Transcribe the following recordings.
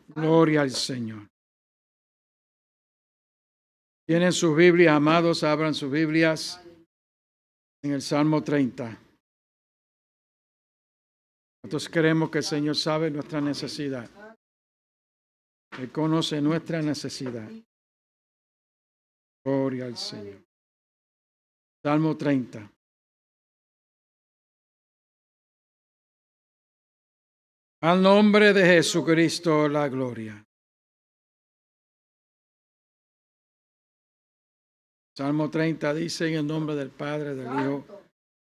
Gloria al Señor. Tienen sus Biblias, amados, abran sus Biblias en el Salmo 30. Nosotros creemos que el Señor sabe nuestra necesidad. Él conoce nuestra necesidad. Gloria al Señor. Salmo 30. Al nombre de Jesucristo la gloria. Salmo 30 dice en el nombre del Padre, del Hijo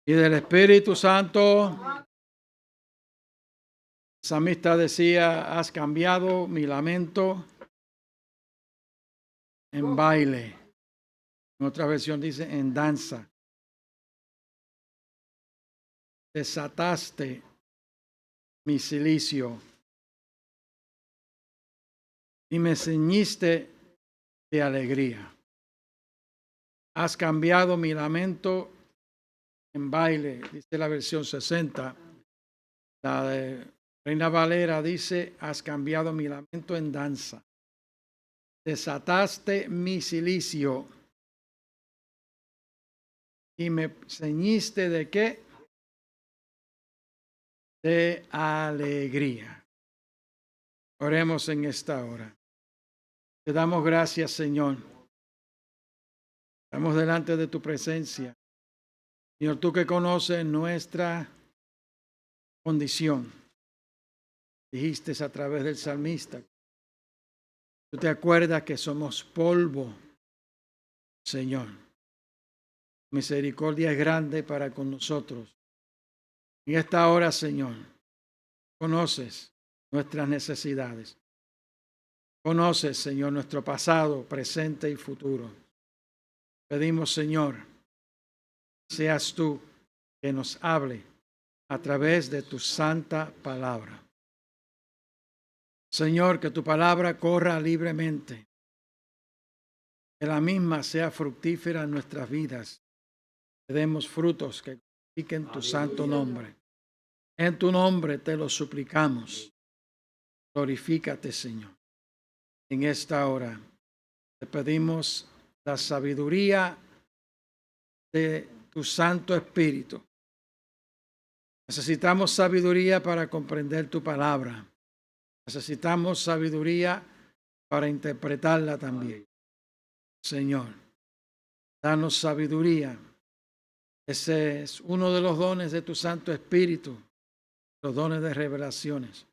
y del Espíritu Santo. El salmista decía, has cambiado mi lamento en baile. En otra versión dice en danza. Desataste mi cilicio y me ceñiste de alegría. Has cambiado mi lamento en baile, dice la versión 60. La de Reina Valera dice, has cambiado mi lamento en danza. Desataste mi cilicio y me ceñiste de qué? De alegría. Oremos en esta hora. Te damos gracias, Señor. Estamos delante de tu presencia. Señor, tú que conoces nuestra condición. Dijiste a través del salmista. Tú te acuerdas que somos polvo, Señor. Misericordia es grande para con nosotros. En esta hora, Señor, conoces nuestras necesidades. Conoces, Señor, nuestro pasado, presente y futuro. Pedimos, Señor, seas tú que nos hable a través de tu santa palabra. Señor, que tu palabra corra libremente, que la misma sea fructífera en nuestras vidas, que demos frutos que glorifiquen tu santo nombre. En tu nombre te lo suplicamos. Glorifícate, Señor. En esta hora te pedimos la sabiduría de tu Santo Espíritu. Necesitamos sabiduría para comprender tu palabra. Necesitamos sabiduría para interpretarla también. Señor, danos sabiduría. Ese es uno de los dones de tu Santo Espíritu, los dones de revelaciones.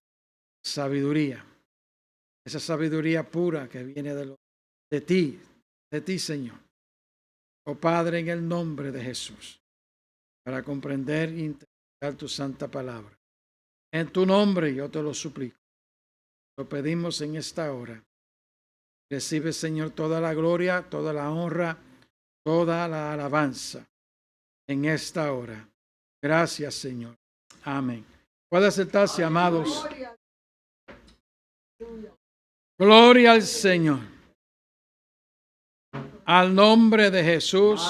Sabiduría. Esa sabiduría pura que viene de ti, Señor. Oh Padre, en el nombre de Jesús, para comprender e interpretar tu santa palabra. En tu nombre yo te lo suplico. Lo pedimos en esta hora. Recibe, Señor, toda la gloria, toda la honra, toda la alabanza en esta hora. Gracias, Señor. Amén. Puede sentarse, amados. Gloria al Señor. Al nombre de Jesús,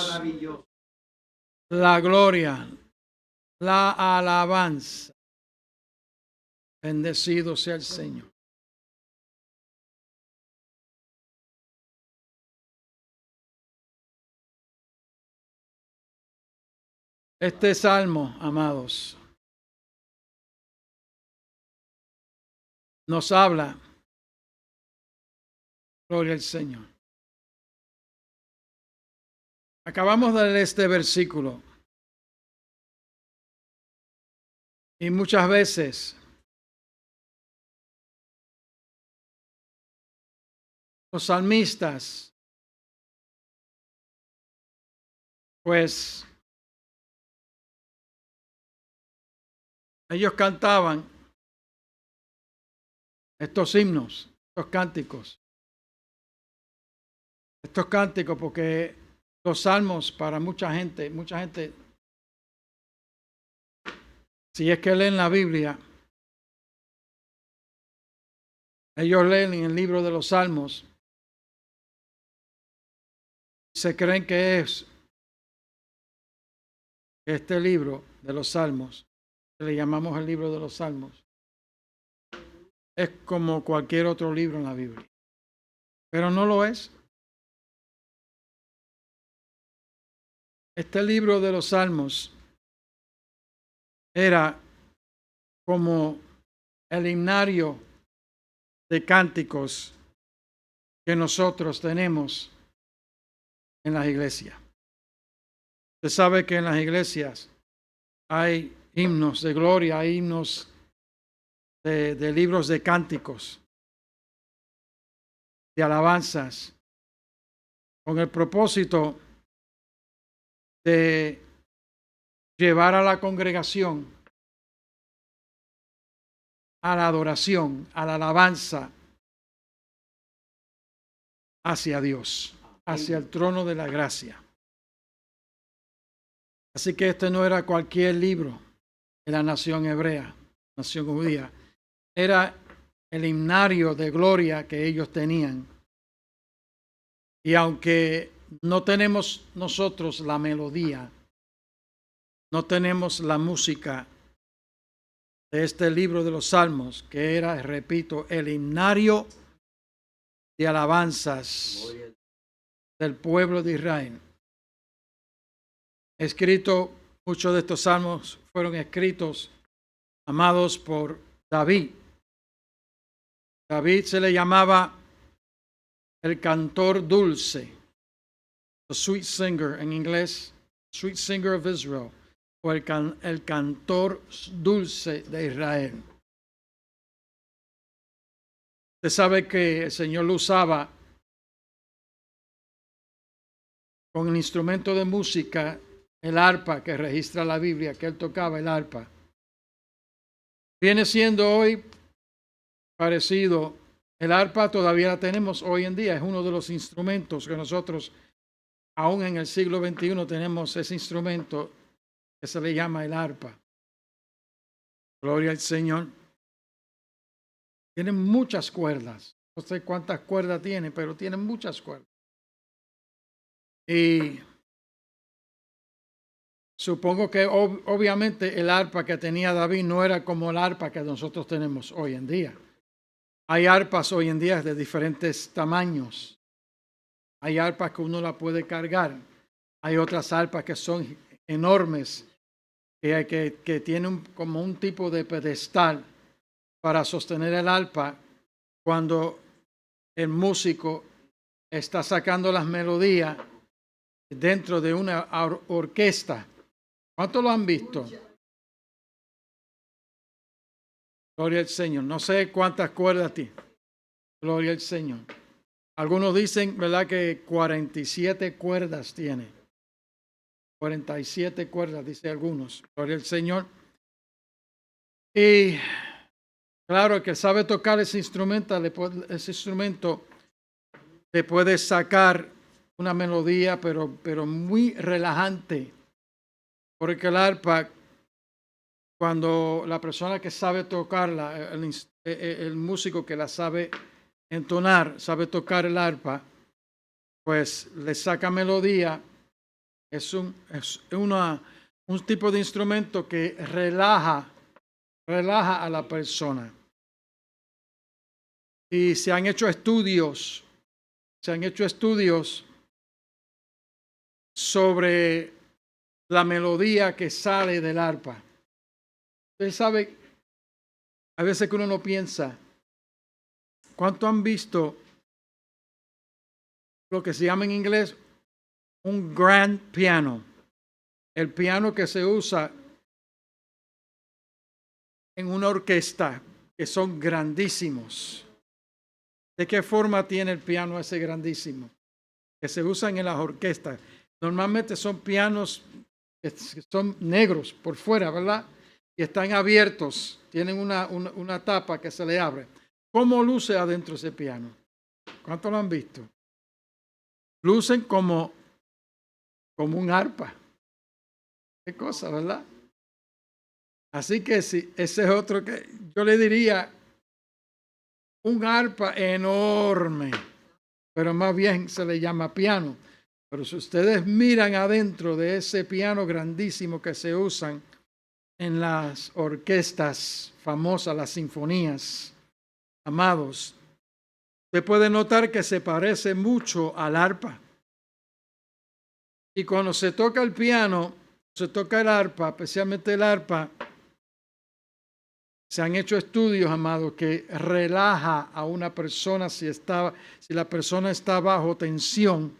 la gloria, la alabanza. Bendecido sea el Señor. Este salmo, amados, nos habla, gloria al Señor. Acabamos de leer este versículo y muchas veces los salmistas, pues, ellos cantaban estos himnos, estos cánticos, porque los salmos para mucha gente, si es que leen la Biblia, ellos leen en el libro de los salmos, se creen que es este libro de los salmos, que le llamamos el libro de los salmos, es como cualquier otro libro en la Biblia, pero no lo es. Este libro de los Salmos era como el himnario de cánticos que nosotros tenemos en las iglesias. Usted sabe que en las iglesias hay himnos de gloria, hay himnos de libros de cánticos, de alabanzas, con el propósito de llevar a la congregación a la adoración, a la alabanza hacia Dios, hacia el trono de la gracia. Así que este no era cualquier libro de la nación hebrea, nación judía. Era el himnario de gloria que ellos tenían. Y aunque no tenemos nosotros la melodía, no tenemos la música de este libro de los Salmos, que era, repito, el himnario de alabanzas del pueblo de Israel. Muchos de estos salmos fueron escritos, amados, por David. David se le llamaba el cantor dulce, the sweet singer en inglés, sweet singer of Israel, o el cantor dulce de Israel. Usted sabe que el Señor lo usaba con el instrumento de música, el arpa que registra la Biblia, que él tocaba el arpa. Viene siendo hoy parecido. El arpa todavía la tenemos hoy en día, es uno de los instrumentos que nosotros, aún en el siglo XXI, tenemos ese instrumento que se le llama el arpa. Gloria al Señor. Tiene muchas cuerdas. No sé cuántas cuerdas tiene, pero tiene muchas cuerdas. Y supongo que obviamente el arpa que tenía David no era como el arpa que nosotros tenemos hoy en día. Hay arpas hoy en día de diferentes tamaños. Hay arpas que uno la puede cargar. Hay otras arpas que son enormes, que tienen como un tipo de pedestal para sostener el arpa cuando el músico está sacando las melodías dentro de una orquesta. ¿Cuántos lo han visto? Gloria al Señor. No sé cuántas cuerdas tiene. Gloria al Señor. Algunos dicen, ¿verdad?, que 47 cuerdas tiene. 47 cuerdas, dice algunos. Gloria al Señor. Y claro, el que sabe tocar ese instrumento le puede sacar una melodía, pero muy relajante. Porque el arpa, cuando la persona que sabe tocarla, el músico que la sabe entonar, sabe tocar el arpa, pues le saca melodía. Es un tipo de instrumento que relaja a la persona. Y se han hecho estudios sobre la melodía que sale del arpa. Usted sabe, a veces que uno no piensa, ¿cuánto han visto lo que se llama en inglés un grand piano? El piano que se usa en una orquesta, que son grandísimos. ¿De qué forma tiene el piano ese grandísimo? Que se usan en las orquestas. Normalmente son pianos que son negros por fuera, ¿verdad? Y están abiertos. Tienen una tapa que se le abre. ¿Cómo luce adentro ese piano? ¿Cuántos lo han visto? Lucen como un arpa. Qué cosa, ¿verdad? Así que sí, ese es otro que yo le diría un arpa enorme, pero más bien se le llama piano. Pero si ustedes miran adentro de ese piano grandísimo que se usan en las orquestas famosas, las sinfonías, amados, usted puede notar que se parece mucho al arpa. Y cuando se toca el piano, se toca el arpa, especialmente el arpa, se han hecho estudios, amados, que relaja a una persona si la persona está bajo tensión,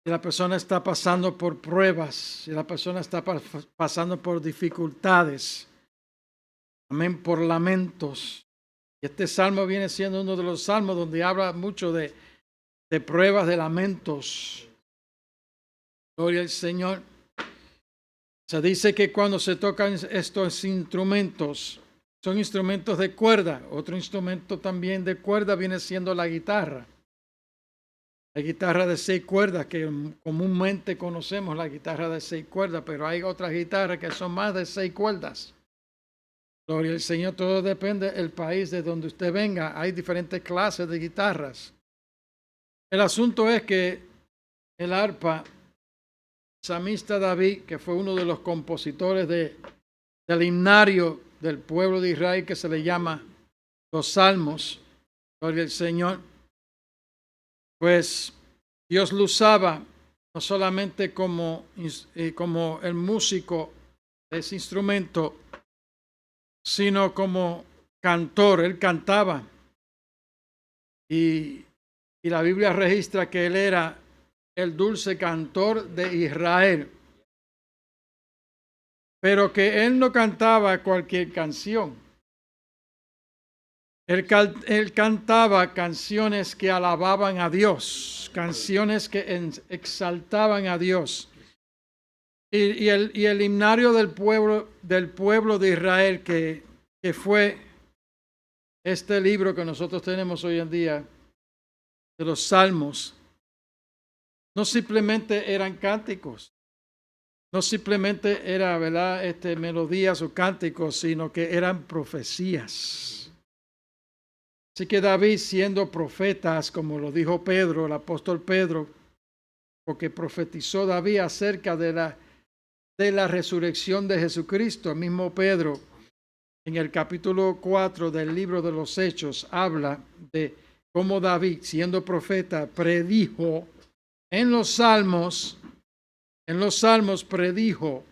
si la persona está pasando por pruebas, si la persona está pasando por dificultades, amén, por lamentos. Y este salmo viene siendo uno de los salmos donde habla mucho de pruebas, de lamentos. Gloria al Señor. Se dice que cuando se tocan estos instrumentos, son instrumentos de cuerda. Otro instrumento también de cuerda viene siendo la guitarra. La guitarra de 6 cuerdas, que comúnmente conocemos la guitarra de 6 cuerdas, pero hay otras guitarras que son más de 6 cuerdas. Gloria al Señor, todo depende del país de donde usted venga. Hay diferentes clases de guitarras. El asunto es que el arpa, salmista David, que fue uno de los compositores del himnario del pueblo de Israel, que se le llama los Salmos, gloria al Señor, pues Dios lo usaba no solamente como el músico de ese instrumento, sino como cantor. Él cantaba y la Biblia registra que él era el dulce cantor de Israel, pero que él no cantaba cualquier canción. Él cantaba canciones que alababan a Dios, canciones que exaltaban a Dios. Y el himnario del pueblo de Israel, que fue este libro que nosotros tenemos hoy en día, de los Salmos, no simplemente eran cánticos, no simplemente era, ¿verdad?, melodías o cánticos, sino que eran profecías. Así que David, siendo profetas, como lo dijo Pedro, el apóstol Pedro, porque profetizó David acerca de la resurrección de Jesucristo. El mismo Pedro, en el capítulo 4 del libro de los Hechos, habla de cómo David, siendo profeta, predijo en los Salmos predijo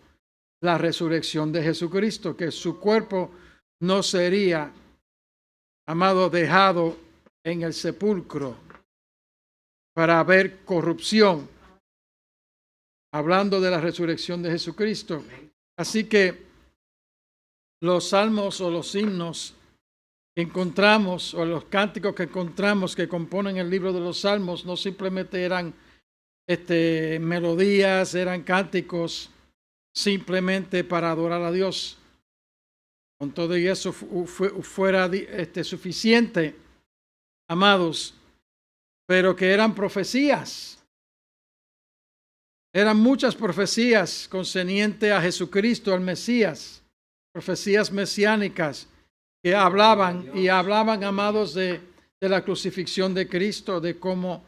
la resurrección de Jesucristo, que su cuerpo no sería, amado, dejado en el sepulcro para ver corrupción, hablando de la resurrección de Jesucristo. Así que los salmos o los himnos que encontramos, o los cánticos que encontramos que componen el libro de los Salmos, no simplemente eran melodías, eran cánticos simplemente para adorar a Dios. Con todo y eso fuera suficiente, amados, pero que eran profecías. Eran muchas profecías concernientes a Jesucristo, al Mesías, profecías mesiánicas que hablaban, amados, de la crucifixión de Cristo, de cómo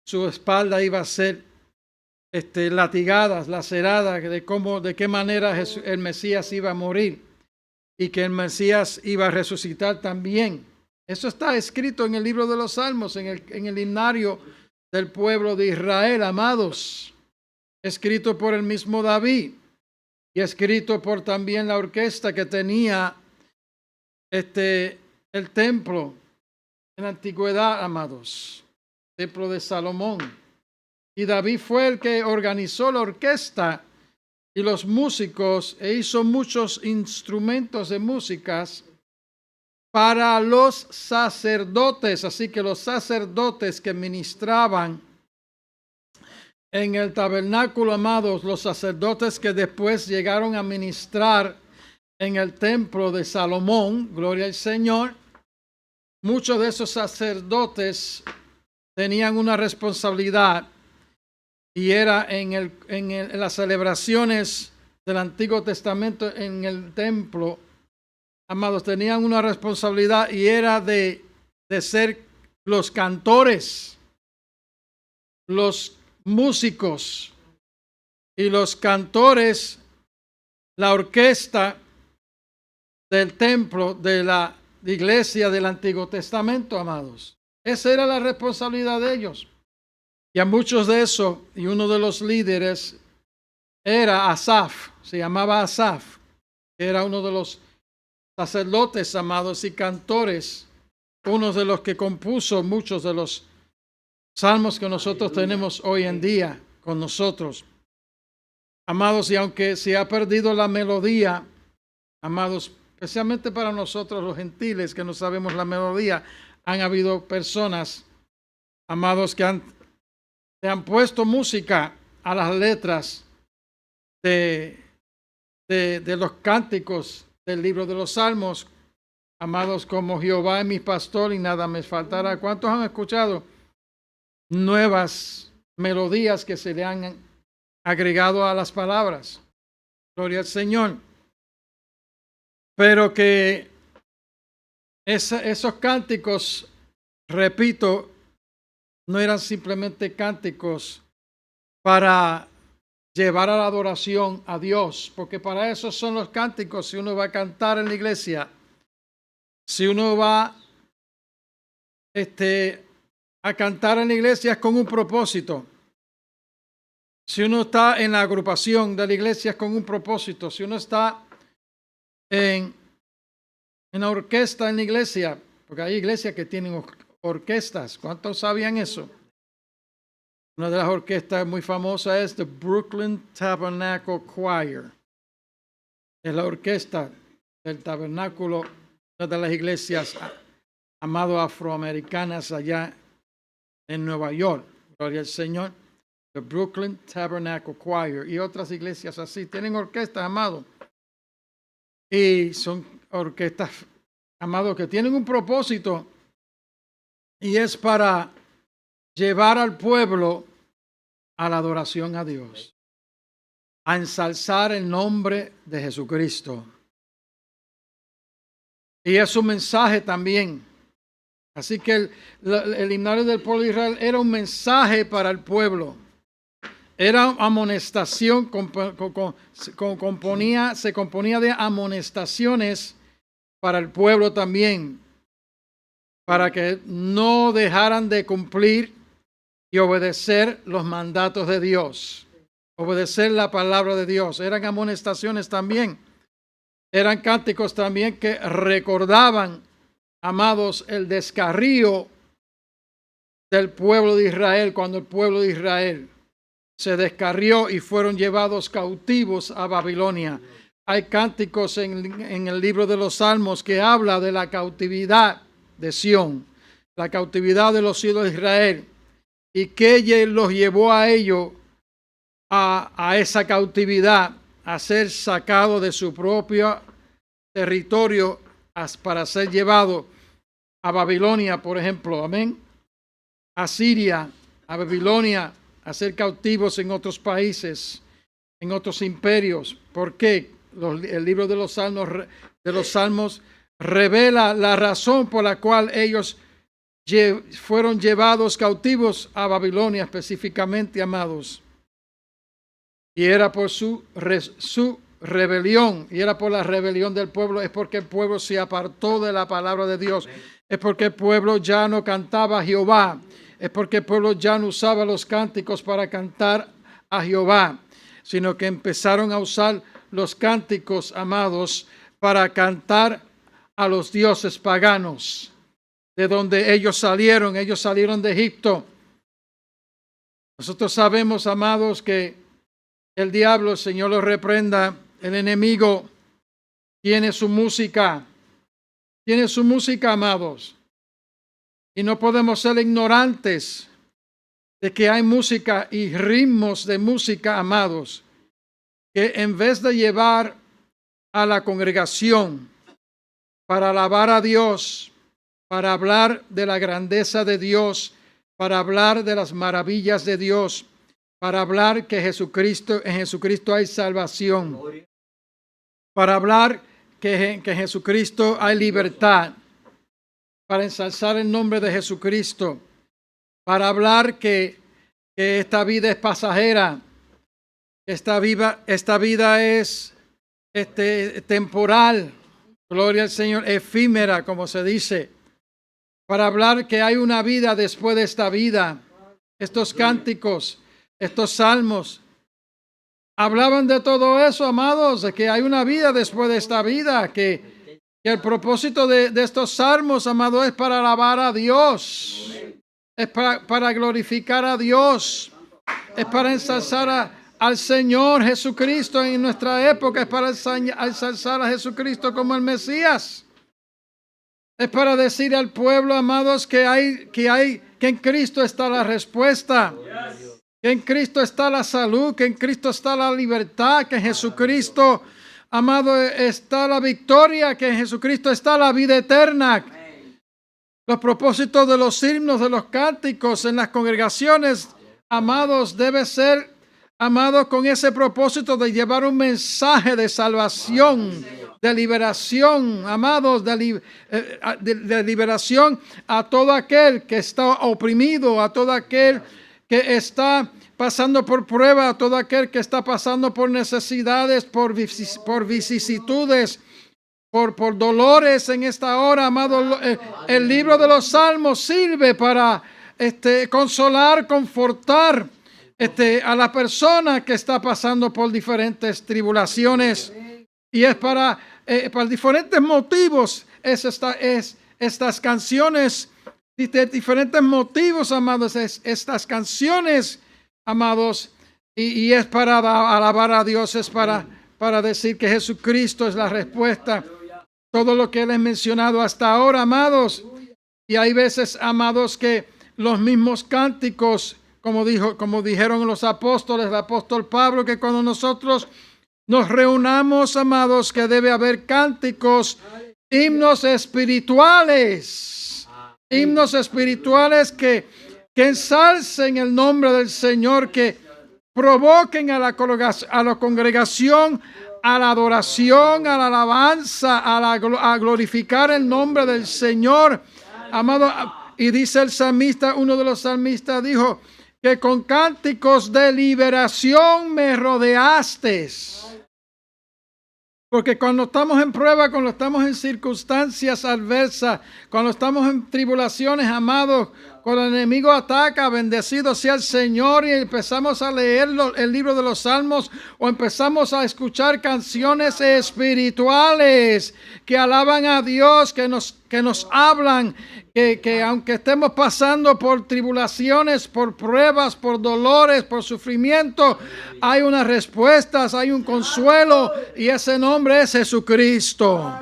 su espalda iba a ser latigada, lacerada, de qué manera el Mesías iba a morir y que el Mesías iba a resucitar también. Eso está escrito en el libro de los Salmos, en el himnario del pueblo de Israel, amados, escrito por el mismo David y escrito por también la orquesta que tenía el templo en la antigüedad, amados, templo de Salomón. Y David fue el que organizó la orquesta y los músicos e hizo muchos instrumentos de músicas para los sacerdotes. Así que los sacerdotes que ministraban en el tabernáculo, amados, los sacerdotes que después llegaron a ministrar en el templo de Salomón, gloria al Señor, muchos de esos sacerdotes tenían una responsabilidad y era en las celebraciones del Antiguo Testamento en el templo, amados, tenían una responsabilidad y era de ser los cantores, los músicos y los cantores, la orquesta del templo, de la iglesia del Antiguo Testamento, amados. Esa era la responsabilidad de ellos. Y a muchos de esos, y uno de los líderes era Asaf, se llamaba Asaf, que era uno de los sacerdotes, amados, y cantores, uno de los que compuso muchos de los salmos que nosotros tenemos hoy en día con nosotros. Amados, y aunque se ha perdido la melodía, amados, especialmente para nosotros los gentiles que no sabemos la melodía, han habido personas, amados, que han puesto música a las letras de los cánticos del libro de los Salmos, amados, como Jehová es mi pastor y nada me faltará. ¿Cuántos han escuchado nuevas melodías que se le han agregado a las palabras? Gloria al Señor. Pero que esos cánticos, repito, no eran simplemente cánticos para llevar a la adoración a Dios, porque para eso son los cánticos. Si uno va a cantar en la iglesia, si uno va a cantar en la iglesia es con un propósito. Si uno está en la agrupación de la iglesia es con un propósito. Si uno está en la orquesta en la iglesia, porque hay iglesias que tienen orquestas. ¿Cuántos sabían eso? Una de las orquestas muy famosas es The Brooklyn Tabernacle Choir. Es la orquesta del tabernáculo, una de las iglesias, amado, afroamericanas allá en Nueva York. Gloria al Señor. The Brooklyn Tabernacle Choir y otras iglesias así. Tienen orquestas, amado. Y son orquestas, amado, que tienen un propósito y es para llevar al pueblo a la adoración a Dios, a ensalzar el nombre de Jesucristo. Y es un mensaje también. Así que el himnario del pueblo de Israel era un mensaje para el pueblo. Era amonestación, se componía de amonestaciones para el pueblo también, para que no dejaran de cumplir y obedecer los mandatos de Dios, obedecer la palabra de Dios. Eran amonestaciones también, eran cánticos también que recordaban, amados, el descarrío del pueblo de Israel, cuando el pueblo de Israel se descarrió y fueron llevados cautivos a Babilonia. Hay cánticos en el libro de los Salmos que habla de la cautividad de Sión, la cautividad de los hijos de Israel, y que los llevó a ellos a esa cautividad, a ser sacado de su propio territorio para ser llevado a Babilonia, por ejemplo, amén, a Siria, a Babilonia, a ser cautivos en otros países, en otros imperios. ¿Por qué? El libro de los Salmos revela la razón por la cual ellos fueron llevados cautivos a Babilonia específicamente, amados. Y era por su rebelión, y era por la rebelión del pueblo, es porque el pueblo se apartó de la palabra de Dios, es porque el pueblo ya no cantaba a Jehová, es porque el pueblo ya no usaba los cánticos para cantar a Jehová, sino que empezaron a usar los cánticos, amados, para cantar a los dioses paganos, de donde ellos salieron de Egipto. Nosotros sabemos, amados, que el diablo, el Señor lo reprenda, el enemigo tiene su música, amados. Y no podemos ser ignorantes de que hay música y ritmos de música, amados, que en vez de llevar a la congregación para alabar a Dios, para hablar de la grandeza de Dios, para hablar de las maravillas de Dios, para hablar que en Jesucristo hay salvación, para hablar que en Jesucristo hay libertad, para ensalzar el nombre de Jesucristo, para hablar que esta vida es pasajera, esta vida es temporal. Gloria al Señor, efímera, como se dice, para hablar que hay una vida después de esta vida. Estos cánticos, estos salmos, hablaban de todo eso, amados, de que hay una vida después de esta vida, que el propósito de estos salmos, amados, es para alabar a Dios, es para glorificar a Dios, es para ensalzar al Señor Jesucristo en nuestra época, es para ensalzar a Jesucristo como el Mesías. Es para decir al pueblo, amados, que en Cristo está la respuesta, que en Cristo está la salud, que en Cristo está la libertad, que en Jesucristo, amado, está la victoria, que en Jesucristo está la vida eterna. Los propósitos de los himnos, de los cánticos en las congregaciones, amados, debe ser, amados, con ese propósito de llevar un mensaje de salvación, de liberación, amados, de liberación a todo aquel que está oprimido, a todo aquel que está pasando por prueba, a todo aquel que está pasando por necesidades, por vicisitudes, por dolores en esta hora, amado. El libro de los Salmos sirve para consolar, confortar a la persona que está pasando por diferentes tribulaciones, y es para diferentes motivos. Estas canciones, de diferentes motivos, amados, estas canciones, amados, y es para alabar a Dios, es para decir que Jesucristo es la respuesta. Todo lo que les he mencionado hasta ahora, amados. Y hay veces, amados, que los mismos cánticos, como dijeron los apóstoles, el apóstol Pablo, que cuando nosotros nos reunamos, amados, que debe haber cánticos, himnos espirituales que ensalcen el nombre del Señor, que provoquen a la congregación a la adoración, a la alabanza, a glorificar el nombre del Señor, amado. Y dice el salmista, uno de los salmistas dijo que con cánticos de liberación me rodeaste. Porque cuando estamos en prueba, cuando estamos en circunstancias adversas, cuando estamos en tribulaciones, amados, cuando el enemigo ataca, bendecido sea el Señor, y empezamos a leer el libro de los Salmos, o empezamos a escuchar canciones espirituales que alaban a Dios, que nos hablan, que aunque estemos pasando por tribulaciones, por pruebas, por dolores, por sufrimiento, hay unas respuestas, hay un consuelo, y ese nombre es Jesucristo.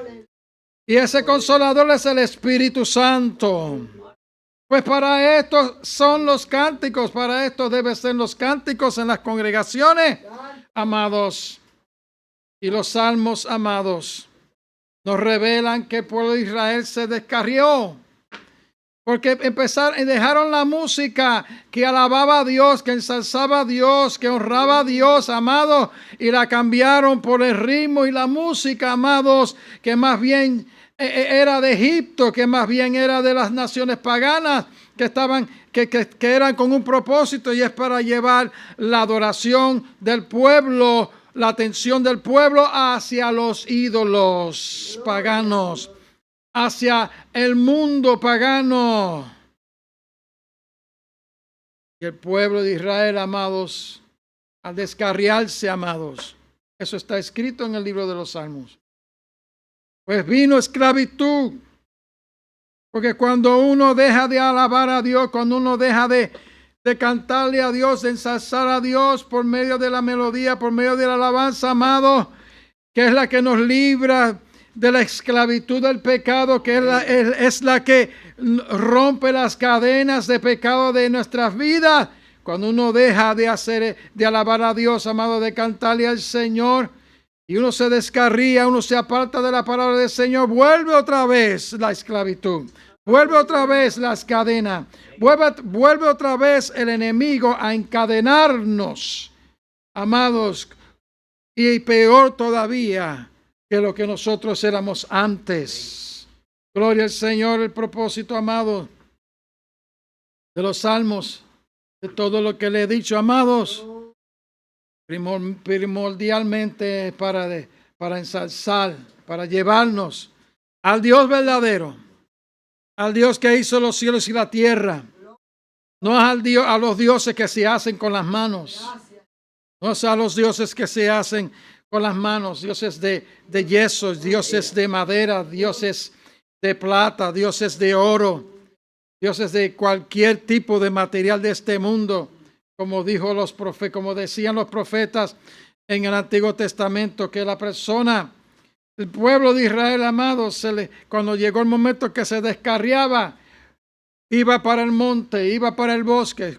Y ese consolador es el Espíritu Santo. Pues para esto son los cánticos, para esto deben ser los cánticos en las congregaciones, amados. Y los salmos, amados, nos revelan que el pueblo de Israel se descarrió, porque dejaron la música que alababa a Dios, que ensalzaba a Dios, que honraba a Dios, amados, y la cambiaron por el ritmo y la música, amados, que más bien era de Egipto, que más bien era de las naciones paganas, que eran con un propósito, y es para llevar la adoración del pueblo, la atención del pueblo hacia los ídolos paganos, hacia el mundo pagano. Y el pueblo de Israel, amados, al descarriarse, amados, eso está escrito en el libro de los Salmos, pues vino esclavitud. Porque cuando uno deja de alabar a Dios, cuando uno deja de cantarle a Dios, de ensalzar a Dios por medio de la melodía, por medio de la alabanza, amado, que es la que nos libra de la esclavitud del pecado, que es la que rompe las cadenas de pecado de nuestras vidas. Cuando uno deja de alabar a Dios, amado, de cantarle al Señor, y uno se descarría, uno se aparta de la palabra del Señor, vuelve otra vez la esclavitud, vuelve otra vez las cadenas, vuelve otra vez el enemigo a encadenarnos, amados, y peor todavía que lo que nosotros éramos antes. Gloria al Señor. El propósito, amado, de los salmos, de todo lo que le he dicho, amados, primordialmente para ensalzar, para llevarnos al Dios verdadero, al Dios que hizo los cielos y la tierra. No es al Dios, a los dioses que se hacen con las manos. No es a los dioses que se hacen con las manos. Dioses de yeso, dioses de madera, dioses de plata, dioses de oro, dioses de cualquier tipo de material de este mundo. Como dijo los profetas, como decían los profetas en el Antiguo Testamento, que la persona, el pueblo de Israel, amado, cuando llegó el momento que se descarriaba, iba para el monte, iba para el bosque,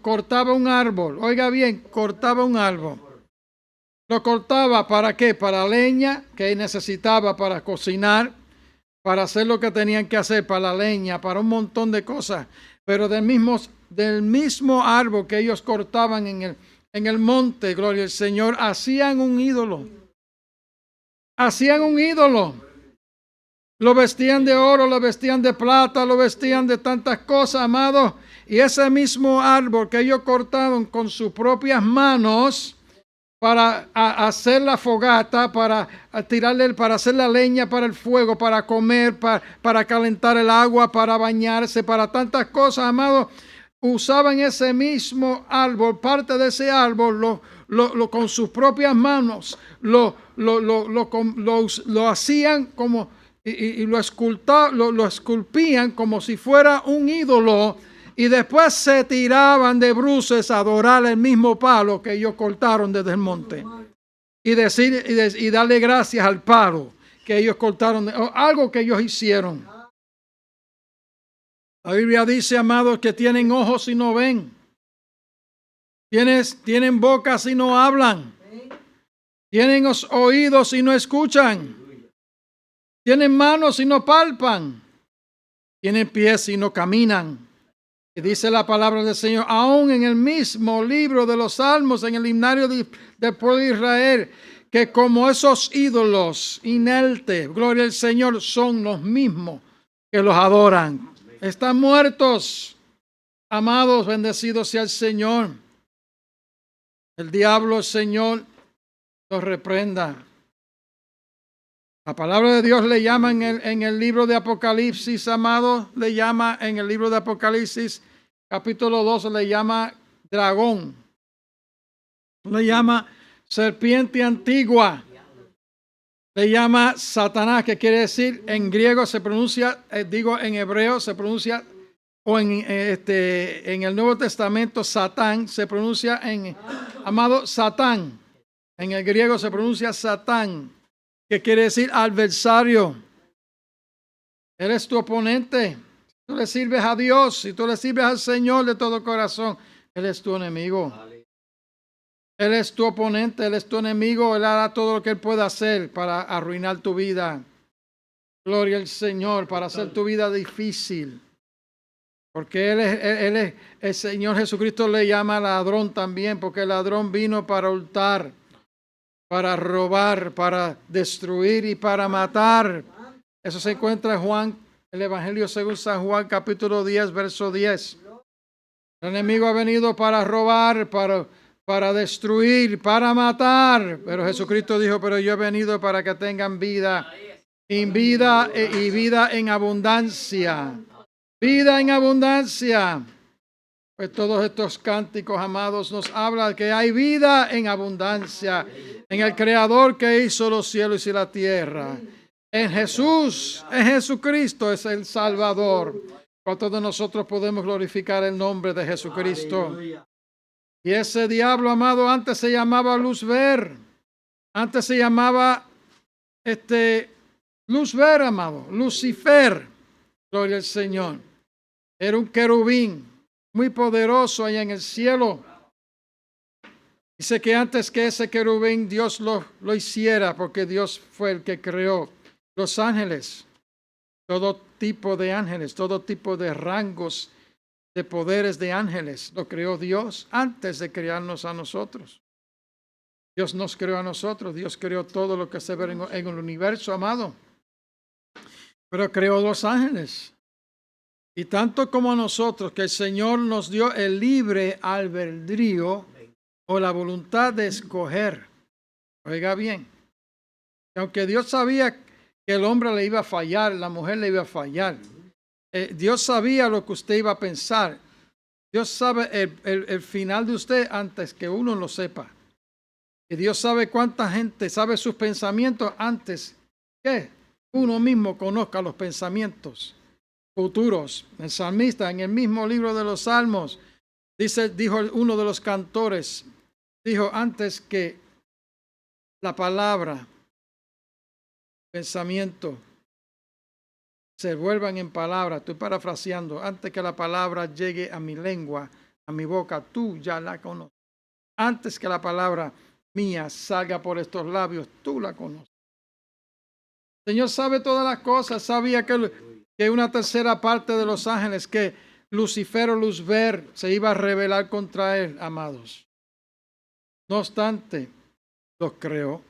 cortaba un árbol. Oiga bien, cortaba un árbol. Lo cortaba ¿para qué? Para leña que necesitaba para cocinar, para hacer lo que tenían que hacer, para la leña, para un montón de cosas. Pero del mismo árbol que ellos cortaban en el monte, gloria al Señor, hacían un ídolo. Hacían un ídolo. Lo vestían de oro, lo vestían de plata, lo vestían de tantas cosas, amados. Y ese mismo árbol que ellos cortaban con sus propias manos para hacer la fogata, para tirarle, para hacer la leña para el fuego, para comer, para calentar el agua, para bañarse, para tantas cosas, amados, usaban ese mismo árbol, parte de ese árbol, con sus propias manos, lo hacían como y lo esculpían como si fuera un ídolo, y después se tiraban de bruces a adorar el mismo palo que ellos cortaron desde el monte y darle gracias al palo que ellos cortaron, algo que ellos hicieron. La Biblia dice, amados, que tienen ojos y no ven, tienen bocas y no hablan, tienen oídos y no escuchan, tienen manos y no palpan, tienen pies y no caminan. Y dice la palabra del Señor, aún en el mismo libro de los Salmos, en el himnario del pueblo de Israel, que como esos ídolos inertes, gloria al Señor, son los mismos que los adoran. Están muertos. Amados, bendecidos sea el Señor. El diablo, Señor, los reprenda. La palabra de Dios le llama en el libro de Apocalipsis, amados, le llama en el libro de Apocalipsis, capítulo 2, le llama dragón. Le llama serpiente antigua. Le llama Satanás, que quiere decir, en griego se pronuncia, en hebreo se pronuncia, o en el Nuevo Testamento, Satán, se pronuncia amado, Satán. En el griego se pronuncia Satán, que quiere decir adversario. Él es tu oponente. Si tú le sirves a Dios, si tú le sirves al Señor de todo corazón, Él es tu enemigo. Él es tu oponente, Él es tu enemigo. Él hará todo lo que Él pueda hacer para arruinar tu vida. Gloria al Señor, para hacer tu vida difícil. Porque Él es, el Señor Jesucristo le llama ladrón también, porque el ladrón vino para hurtar, para robar, para destruir y para matar. Eso se encuentra en Juan, el Evangelio según San Juan, capítulo 10, verso 10. El enemigo ha venido para robar, para destruir, para matar. Pero Jesucristo dijo, pero yo he venido para que tengan vida, y vida en abundancia. Vida en abundancia. Pues todos estos cánticos, amados, nos hablan que hay vida en abundancia en el Creador que hizo los cielos y la tierra. En Jesús, en Jesucristo es el Salvador. ¿Cuántos de nosotros podemos glorificar el nombre de Jesucristo? Aleluya. Y ese diablo, amado, antes se llamaba Luzber. Antes se llamaba Luzber, amado, Lucifer. Gloria al Señor. Era un querubín muy poderoso allá en el cielo. Dice que antes que ese querubín Dios lo hiciera, porque Dios fue el que creó los ángeles, todo tipo de ángeles, todo tipo de rangos de poderes de ángeles. Lo creó Dios antes de crearnos a nosotros. Dios nos creó a nosotros, Dios creó todo lo que se ve en el universo, amado. Pero creó los ángeles. Y tanto como a nosotros, que el Señor nos dio el libre albedrío o la voluntad de escoger. Oiga bien, que aunque Dios sabía que el hombre le iba a fallar, la mujer le iba a fallar. Dios sabía lo que usted iba a pensar. Dios sabe el final de usted antes que uno lo sepa. Y Dios sabe cuánta gente sabe sus pensamientos antes que uno mismo conozca los pensamientos futuros. El salmista, en el mismo libro de los Salmos, dijo uno de los cantores, dijo antes que la palabra, pensamiento, se vuelvan en palabra. Estoy parafraseando. Antes que la palabra llegue a mi lengua, a mi boca, tú ya la conoces. Antes que la palabra mía salga por estos labios, tú la conoces. El Señor sabe todas las cosas. Sabía que una tercera parte de los ángeles, que Lucifer o Luzber se iba a rebelar contra él, amados. No obstante, los creó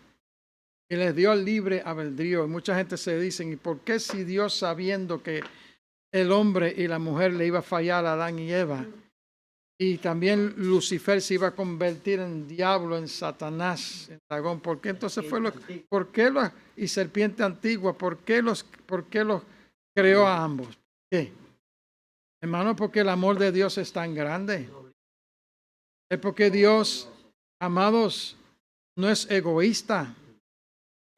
y les dio el libre albedrío. Y mucha gente se dice, ¿y por qué si Dios, sabiendo que el hombre y la mujer le iba a fallar a Adán y Eva, y también Lucifer se iba a convertir en diablo, en Satanás, en dragón? ¿Por qué entonces y serpiente antigua? ¿Por qué los creó a ambos? ¿Qué? Hermano, porque el amor de Dios es tan grande. Es porque Dios, amados, no es egoísta.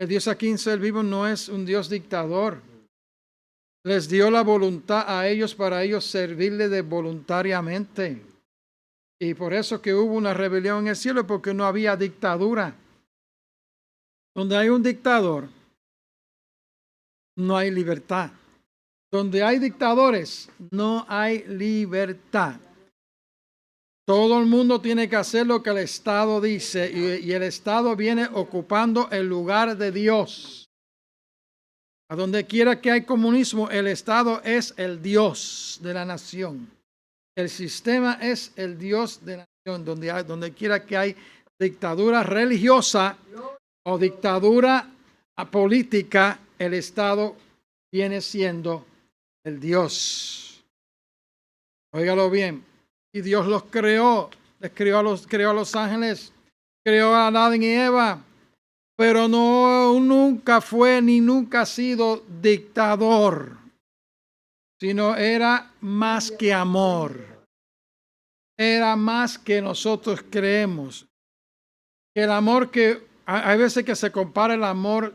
El Dios aquí en ser vivo no es un Dios dictador. Les dio la voluntad a ellos para ellos servirle voluntariamente. Y por eso que hubo una rebelión en el cielo, porque no había dictadura. Donde hay un dictador, no hay libertad. Donde hay dictadores, no hay libertad. Todo el mundo tiene que hacer lo que el Estado dice, y el Estado viene ocupando el lugar de Dios. A donde quiera que hay comunismo, el Estado es el Dios de la nación. El sistema es el Dios de la nación. Donde quiera que hay dictadura religiosa o dictadura política, el Estado viene siendo el Dios. Óigalo bien. Y Dios los creó. Creó a los ángeles. Creó a Adán y Eva. Pero nunca fue ni nunca ha sido dictador, sino era más que amor. Era más que nosotros creemos. El amor que hay veces que se compara el amor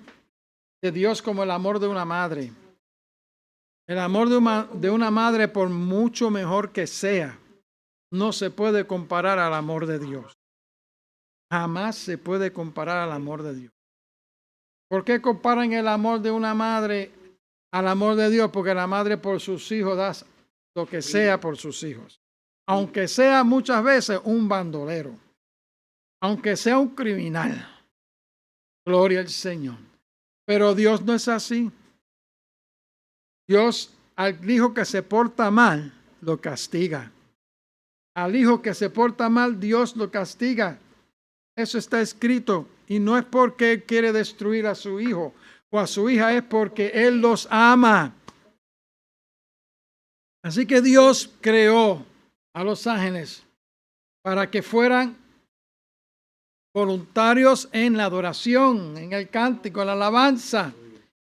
de Dios como el amor de una madre. El amor de una madre, por mucho mejor que sea, no se puede comparar al amor de Dios. Jamás se puede comparar al amor de Dios. ¿Por qué comparan el amor de una madre al amor de Dios? Porque la madre por sus hijos da lo que sea por sus hijos. Aunque sea muchas veces un bandolero. Aunque sea un criminal. Gloria al Señor. Pero Dios no es así. Dios al hijo que se porta mal, lo castiga. Al hijo que se porta mal, Dios lo castiga. Eso está escrito. Y no es porque Él quiere destruir a su hijo o a su hija, es porque Él los ama. Así que Dios creó a los ángeles para que fueran voluntarios en la adoración, en el cántico, en la alabanza,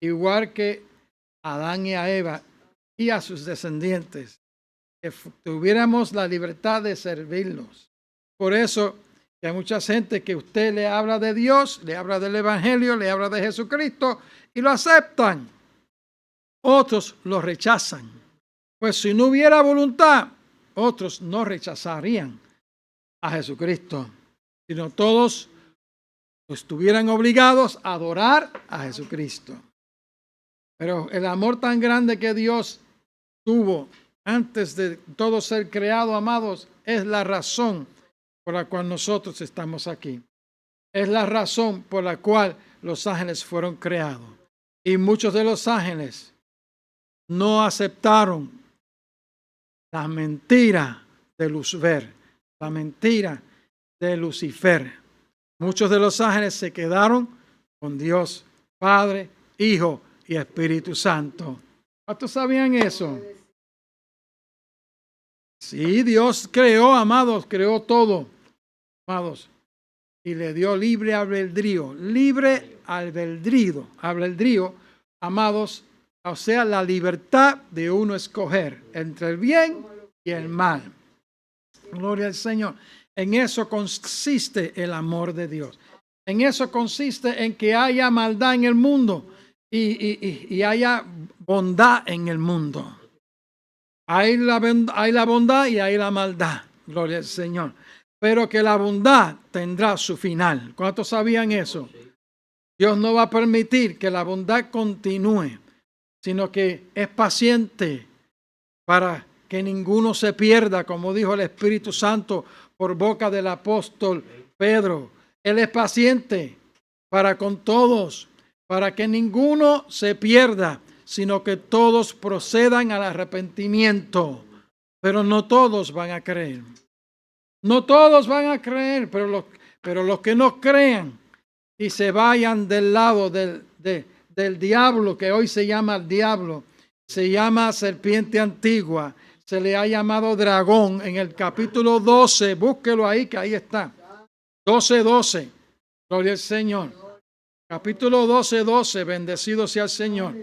igual que a Adán y a Eva y a sus descendientes, que tuviéramos la libertad de servirlos. Por eso que hay mucha gente que usted le habla de Dios, le habla del Evangelio, le habla de Jesucristo y lo aceptan. Otros lo rechazan. Pues si no hubiera voluntad, otros no rechazarían a Jesucristo, sino todos estuvieran obligados a adorar a Jesucristo. Pero el amor tan grande que Dios tuvo antes de todo ser creado, amados, es la razón por la cual nosotros estamos aquí. Es la razón por la cual los ángeles fueron creados. Y muchos de los ángeles no aceptaron la mentira de Lucifer, la mentira de Lucifer. Muchos de los ángeles se quedaron con Dios, Padre, Hijo y Espíritu Santo. ¿Cuántos sabían eso? Sí, Dios creó, amados, creó todo, amados, y le dio libre albedrío amados, o sea, la libertad de uno escoger entre el bien y el mal. Gloria al Señor. En eso consiste el amor de Dios. En eso consiste en que haya maldad en el mundo y haya bondad en el mundo. Hay la bondad y hay la maldad. Gloria al Señor. Pero que la bondad tendrá su final. ¿Cuántos sabían eso? Dios no va a permitir que la bondad continúe, sino que es paciente para que ninguno se pierda, como dijo el Espíritu Santo por boca del apóstol Pedro. Él es paciente para con todos, para que ninguno se pierda, sino que todos procedan al arrepentimiento. Pero no todos van a creer. No todos van a creer, pero los que no crean y se vayan del lado del diablo, que hoy se llama el diablo, se llama serpiente antigua, se le ha llamado dragón en el capítulo 12, búsquelo ahí, que ahí está, 12:12, gloria al Señor, capítulo 12:12, bendecido sea el Señor.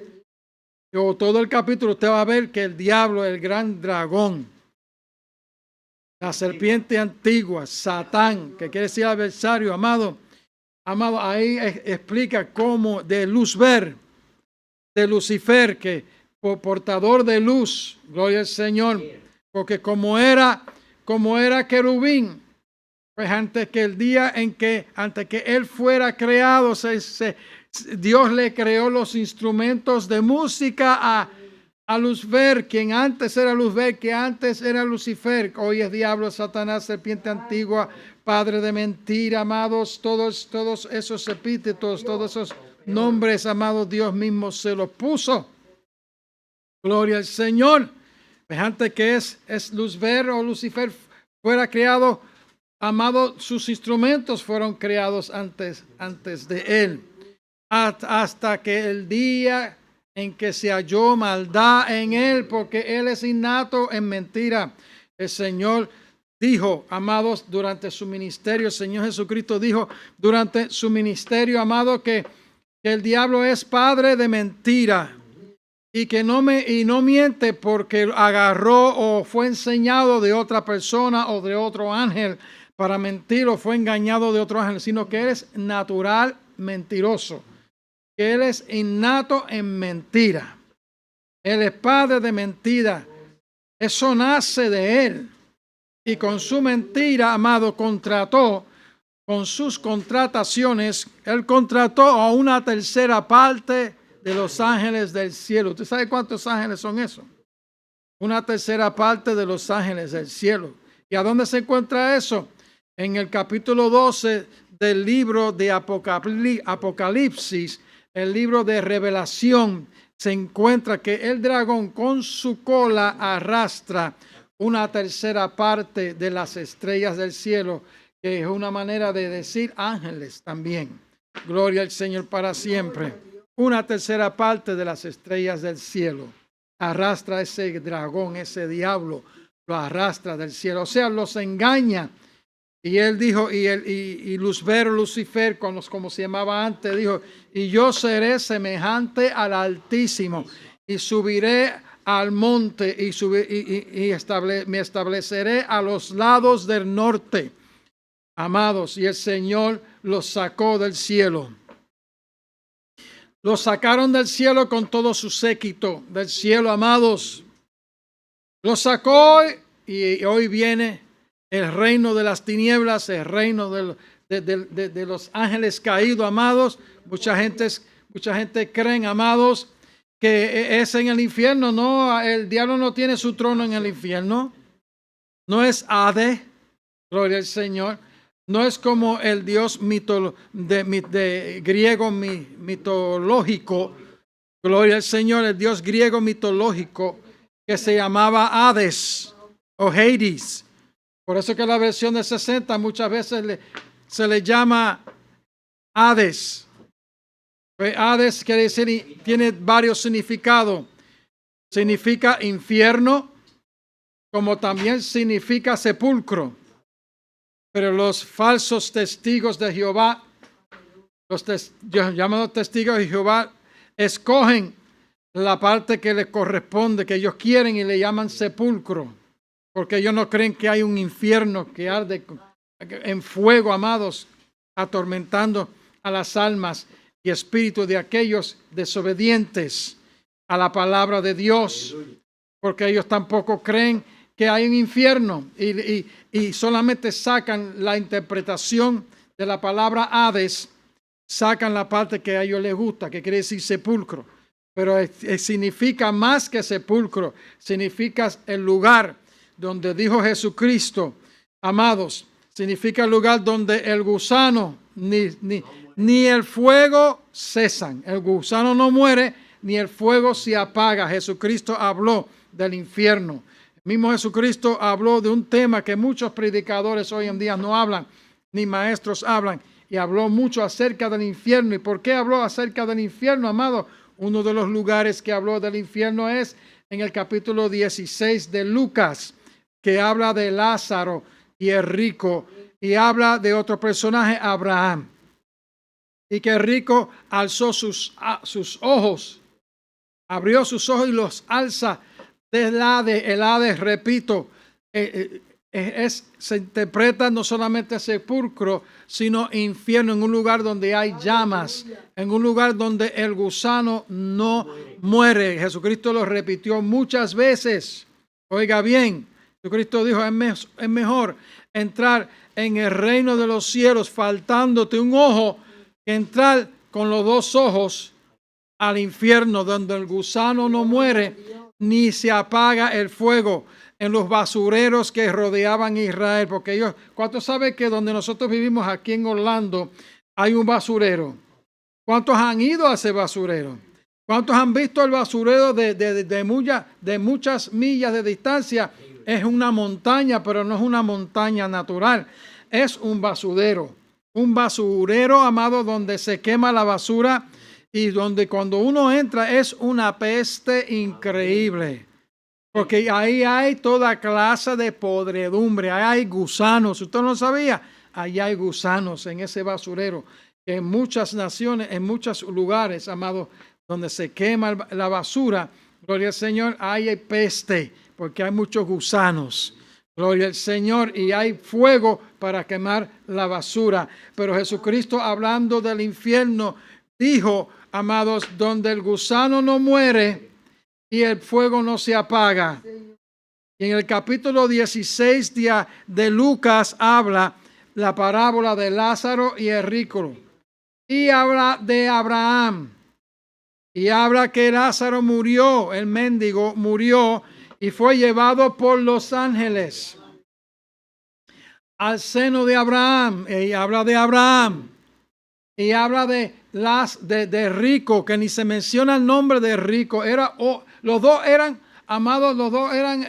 Todo el capítulo usted va a ver que el diablo es el gran dragón, la serpiente antigua, Satán, que quiere decir adversario, amado, ahí explica cómo de Lucifer, que portador de luz, gloria al Señor, porque como era querubín, pues antes que él fuera creado, Dios le creó los instrumentos de música a Lucifer, quien antes era Lucifer, que antes era Lucifer, hoy es diablo, Satanás, serpiente antigua, padre de mentira, amados, todos esos epítetos, todos esos nombres, amados, Dios mismo se los puso. Gloria al Señor. Antes que es Lucifer o Lucifer fuera creado, amado, sus instrumentos fueron creados antes de él. Hasta que el día en que se halló maldad en él, porque él es innato en mentira. El Señor dijo, amados, durante su ministerio, el Señor Jesucristo dijo durante su ministerio, amado, que el diablo es padre de mentira y que no miente porque agarró o fue enseñado de otra persona o de otro ángel para mentir o fue engañado de otro ángel, sino que él es natural mentiroso, que él es innato en mentira. Él es padre de mentira. Eso nace de él. Y con su mentira, amado, con sus contrataciones, él contrató a una tercera parte de los ángeles del cielo. ¿Usted sabe cuántos ángeles son esos? Una tercera parte de los ángeles del cielo. ¿Y a dónde se encuentra eso? En el capítulo 12 del libro de Apocalipsis, el libro de Revelación, se encuentra que el dragón con su cola arrastra una tercera parte de las estrellas del cielo, que es una manera de decir ángeles también. Gloria al Señor para siempre. Una tercera parte de las estrellas del cielo arrastra ese dragón, ese diablo, lo arrastra del cielo. O sea, los engaña. Y él dijo, y Lucifer, como se llamaba antes, dijo, y yo seré semejante al Altísimo, y subiré al monte, me estableceré a los lados del norte. Amados, y el Señor los sacó del cielo. Los sacaron del cielo con todo su séquito del cielo, amados. Los sacó y hoy viene el reino de las tinieblas, el reino de los ángeles caídos, amados. Mucha gente creen, amados, que es en el infierno. No, el diablo no tiene su trono en el infierno. No es Hades, gloria al Señor. No es como el dios griego mitológico, gloria al Señor, el dios griego mitológico que se llamaba Hades o Hades. Por eso que la versión de 60 muchas veces se le llama Hades. Hades quiere decir, tiene varios significados. Significa infierno, como también significa sepulcro. Pero los falsos testigos de Jehová, los llamados testigos de Jehová, escogen la parte que les corresponde, que ellos quieren y le llaman sepulcro, porque ellos no creen que hay un infierno que arde en fuego, amados, atormentando a las almas y espíritus de aquellos desobedientes a la palabra de Dios, porque ellos tampoco creen que hay un infierno y solamente sacan la interpretación de la palabra Hades, sacan la parte que a ellos les gusta, que quiere decir sepulcro, pero significa más que sepulcro, significa el lugar donde dijo Jesucristo, amados, significa el lugar donde el gusano ni el fuego cesan, el gusano no muere, ni el fuego se apaga. Jesucristo habló del infierno. El mismo Jesucristo habló de un tema que muchos predicadores hoy en día no hablan, ni maestros hablan, y habló mucho acerca del infierno. ¿Y por qué habló acerca del infierno, amado? Uno de los lugares que habló del infierno es en el capítulo 16 de Lucas, que habla de Lázaro y el rico, y habla de otro personaje, Abraham, y que el rico alzó sus ojos, abrió sus ojos y los alza del Hades. El Hades, repito, se interpreta no solamente sepulcro, sino infierno, en un lugar donde hay llamas, en un lugar donde el gusano no muere. Jesucristo lo repitió muchas veces. Oiga bien, Jesucristo dijo, es mejor entrar en el reino de los cielos faltándote un ojo que entrar con los dos ojos al infierno, donde el gusano no muere ni se apaga el fuego, en los basureros que rodeaban Israel, porque ellos, ¿cuántos saben que donde nosotros vivimos aquí en Orlando hay un basurero? ¿Cuántos han ido a ese basurero? ¿Cuántos han visto el basurero de muchas millas de distancia? Es una montaña, pero no es una montaña natural, es un basurero, amado, donde se quema la basura y donde cuando uno entra es una peste increíble. Porque ahí hay toda clase de podredumbre, ahí hay gusanos. ¿Usted no lo sabía? Ahí hay gusanos en ese basurero. En muchas naciones, en muchos lugares, amados, donde se quema la basura, gloria al Señor, hay peste, porque hay muchos gusanos. Gloria al Señor, y hay fuego para quemar la basura. Pero Jesucristo, hablando del infierno, dijo, amados, donde el gusano no muere y el fuego no se apaga. Y en el capítulo 16 de Lucas habla la parábola de Lázaro y el rico. Y habla de Abraham. Y habla que Lázaro murió, el mendigo murió y fue llevado por los ángeles al seno de Abraham. Y habla de Abraham. Y habla de rico, que ni se menciona el nombre de rico. Los dos eran, amados, los dos eran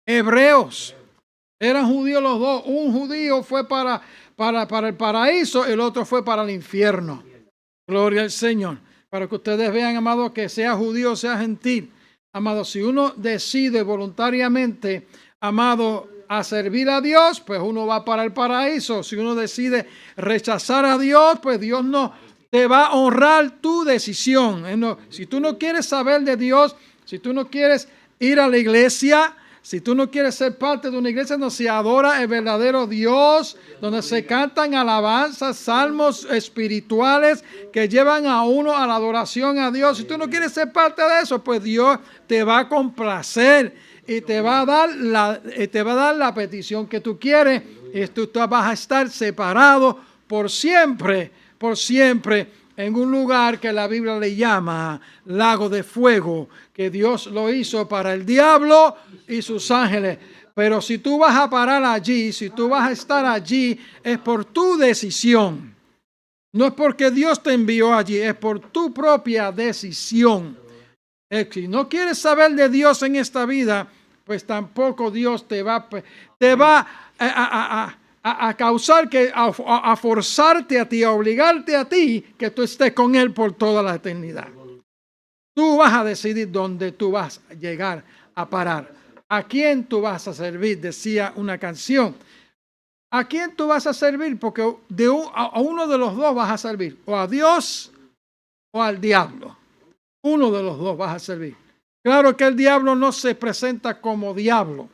hebreos. Eran judíos los dos. Un judío fue para el paraíso, el otro fue para el infierno. Gloria al Señor. Para que ustedes vean, amados, que sea judío o sea gentil. Amados, si uno decide voluntariamente, amado, a servir a Dios, pues uno va para el paraíso. Si uno decide rechazar a Dios, pues Dios no te va a honrar tu decisión. Si tú no quieres saber de Dios, si tú no quieres ir a la iglesia, si tú no quieres ser parte de una iglesia donde se adora el verdadero Dios, donde se cantan alabanzas, salmos espirituales que llevan a uno a la adoración a Dios, si tú no quieres ser parte de eso, pues Dios te va a complacer y te va a dar la petición que tú quieres, y tú vas a estar separado por siempre, en un lugar que la Biblia le llama lago de fuego, que Dios lo hizo para el diablo y sus ángeles. Pero si tú vas a parar allí, si tú vas a estar allí, es por tu decisión. No es porque Dios te envió allí, es por tu propia decisión. Si no quieres saber de Dios en esta vida, pues tampoco Dios te va a causar a forzarte a ti, a obligarte a ti que tú estés con Él por toda la eternidad. Tú vas a decidir dónde tú vas a llegar a parar. ¿A quién tú vas a servir? Decía una canción. ¿A quién tú vas a servir? Porque a uno de los dos vas a servir. O a Dios o al diablo. Uno de los dos vas a servir. Claro que el diablo no se presenta como diablo.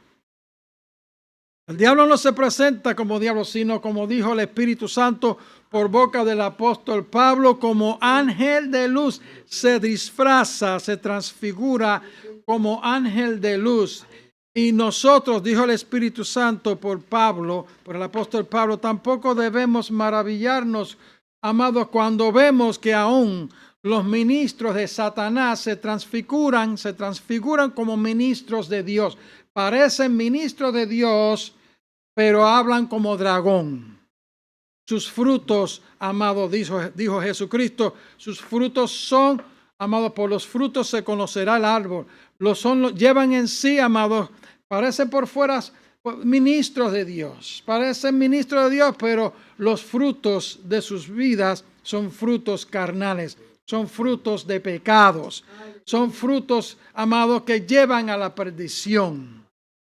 El diablo no se presenta como diablo, sino como dijo el Espíritu Santo por boca del apóstol Pablo, como ángel de luz. Se disfraza, se transfigura como ángel de luz. Y nosotros, dijo el Espíritu Santo por Pablo, por el apóstol Pablo, tampoco debemos maravillarnos, amados, cuando vemos que aún los ministros de Satanás se transfiguran como ministros de Dios. Parecen ministros de Dios, pero hablan como dragón. Sus frutos, amados, dijo Jesucristo, sus frutos son, amados, por los frutos se conocerá el árbol. Llevan en sí, amados, parecen por fuera ministros de Dios. Parecen ministros de Dios, pero los frutos de sus vidas son frutos carnales. Son frutos de pecados. Son frutos, amados, que llevan a la perdición.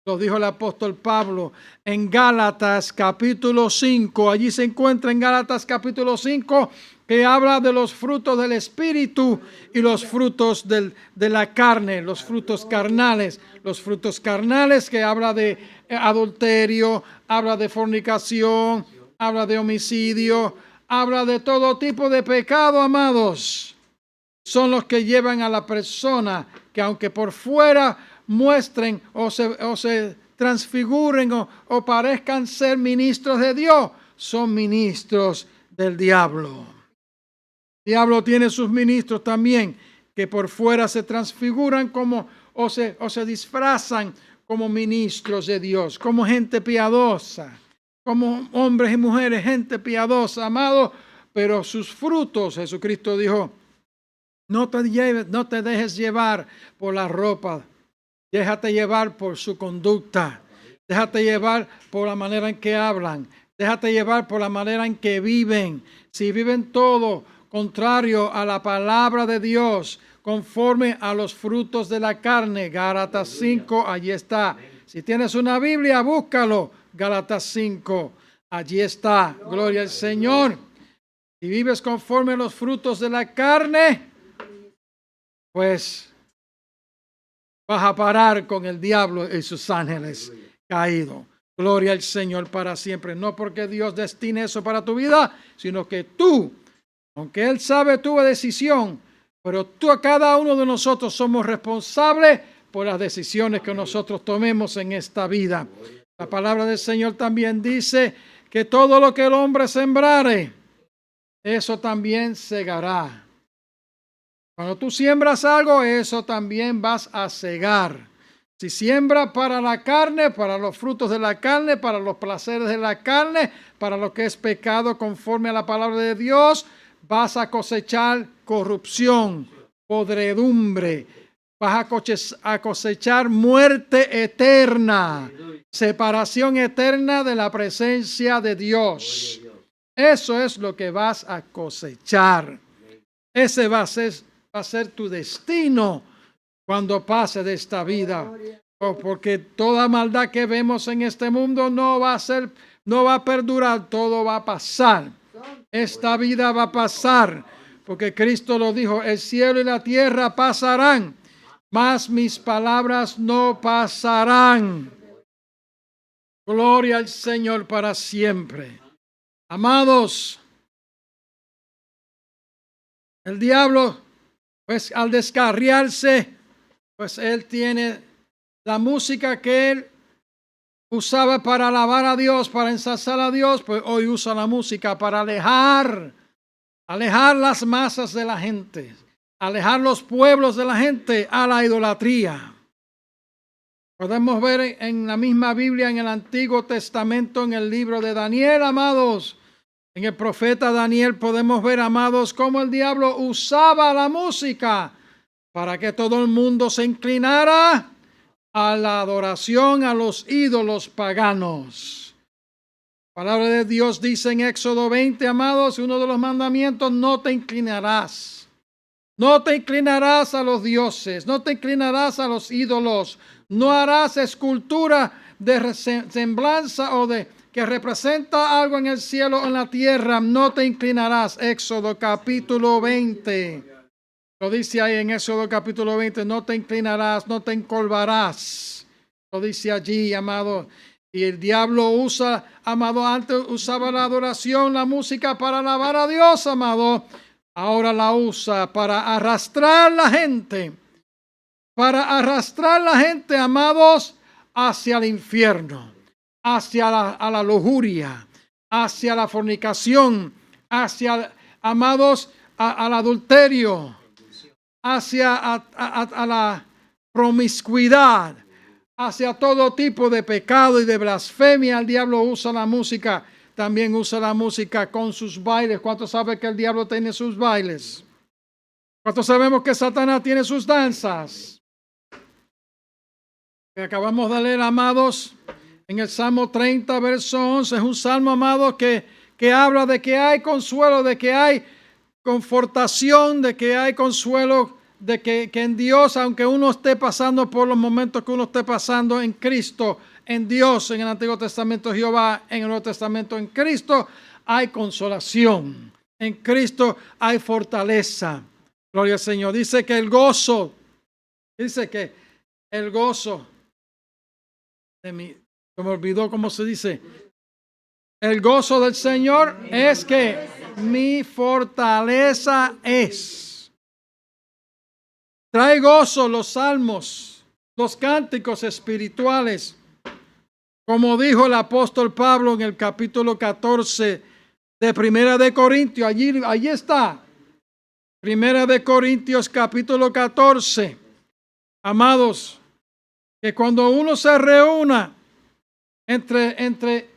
Lo dijo el apóstol Pablo en Gálatas capítulo 5. Allí se encuentra en Gálatas capítulo 5 que habla de los frutos del Espíritu y los frutos de la carne, los frutos carnales. Los frutos carnales que habla de adulterio, habla de fornicación, habla de homicidio, habla de todo tipo de pecado, amados. Son los que llevan a la persona que aunque por fuera muestren o se transfiguren o parezcan ser ministros de Dios, son ministros del diablo. El diablo tiene sus ministros también que por fuera se transfiguran o se disfrazan como ministros de Dios, como gente piadosa, como hombres y mujeres, gente piadosa, amado, pero sus frutos, Jesucristo dijo, no te dejes llevar por la ropa, déjate llevar por su conducta, déjate llevar por la manera en que hablan, déjate llevar por la manera en que viven. Si viven todo contrario a la palabra de Dios, conforme a los frutos de la carne, Gálatas 5, allí está. Si tienes una Biblia, búscalo, Gálatas 5, allí está, gloria al Señor. Si vives conforme a los frutos de la carne, pues vas a parar con el diablo y sus ángeles caídos. Gloria al Señor para siempre. No porque Dios destine eso para tu vida, sino que tú, aunque Él sabe tu decisión, pero cada uno de nosotros somos responsables por las decisiones que nosotros tomemos en esta vida. La palabra del Señor también dice que todo lo que el hombre sembrare, eso también segará. Cuando tú siembras algo, eso también vas a segar. Si siembras para la carne, para los frutos de la carne, para los placeres de la carne, para lo que es pecado conforme a la palabra de Dios, vas a cosechar corrupción, podredumbre. Vas a cosechar muerte eterna, separación eterna de la presencia de Dios. Eso es lo que vas a cosechar. Ese va a ser tu destino cuando pase de esta vida. Porque toda maldad que vemos en este mundo no va a perdurar, todo va a pasar. Esta vida va a pasar, porque Cristo lo dijo, el cielo y la tierra pasarán, mas mis palabras no pasarán. Gloria al Señor para siempre. Amados, el diablo, pues al descarriarse, pues él tiene la música que él usaba para alabar a Dios, para ensalzar a Dios, pues hoy usa la música para alejar las masas de la gente, alejar los pueblos de la gente a la idolatría. Podemos ver en la misma Biblia, en el Antiguo Testamento, en el libro de Daniel, amados, en el profeta Daniel podemos ver, amados, cómo el diablo usaba la música para que todo el mundo se inclinara a la adoración a los ídolos paganos. La palabra de Dios dice en Éxodo 20, amados, uno de los mandamientos, no te inclinarás. No te inclinarás a los dioses, no te inclinarás a los ídolos, no harás escultura de semblanza o de que representa algo en el cielo o en la tierra, no te inclinarás. Éxodo capítulo 20. Lo dice ahí en Éxodo capítulo 20, no te inclinarás, no te encorvarás. Lo dice allí, amado. Y el diablo usa, amado, antes usaba la adoración, la música para alabar a Dios, amado. Ahora la usa para arrastrar la gente. Para arrastrar la gente, amados, hacia el infierno, hacia la lujuria, hacia la fornicación, hacia, amados, al adulterio, hacia a la promiscuidad, hacia todo tipo de pecado y de blasfemia. El diablo usa la música, también usa la música con sus bailes. ¿Cuántos saben que el diablo tiene sus bailes? ¿Cuántos sabemos que Satanás tiene sus danzas? Que acabamos de leer, amados, en el Salmo 30, verso 11, es un salmo, amados, que habla de que hay consuelo, de que hay confortación, de que hay consuelo, de que en Dios, aunque uno esté pasando por los momentos que uno esté pasando en Cristo, en Dios, en el Antiguo Testamento Jehová, en el Nuevo Testamento en Cristo, hay consolación. En Cristo hay fortaleza. Gloria al Señor. Dice que el gozo se me olvidó cómo se dice. El gozo del Señor es que mi fortaleza es. Trae gozo los salmos, los cánticos espirituales. Como dijo el apóstol Pablo en el capítulo 14 de Primera de Corintios. Allí está. Primera de Corintios capítulo 14. Amados, que cuando uno se reúna entre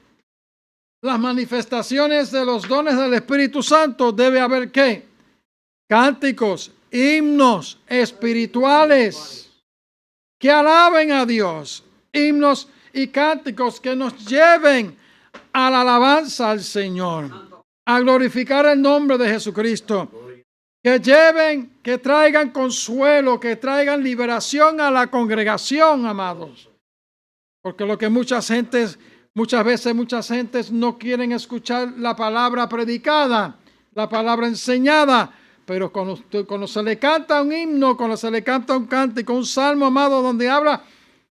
las manifestaciones de los dones del Espíritu Santo, debe haber ¿qué? Cánticos, himnos espirituales que alaben a Dios, himnos y cánticos que nos lleven a la alabanza al Señor, a glorificar el nombre de Jesucristo, que traigan consuelo, que traigan liberación a la congregación, amados. Porque lo que muchas gentes no quieren escuchar la palabra predicada, la palabra enseñada, pero cuando se le canta un himno, cuando se le canta un cántico, un salmo, amado, donde habla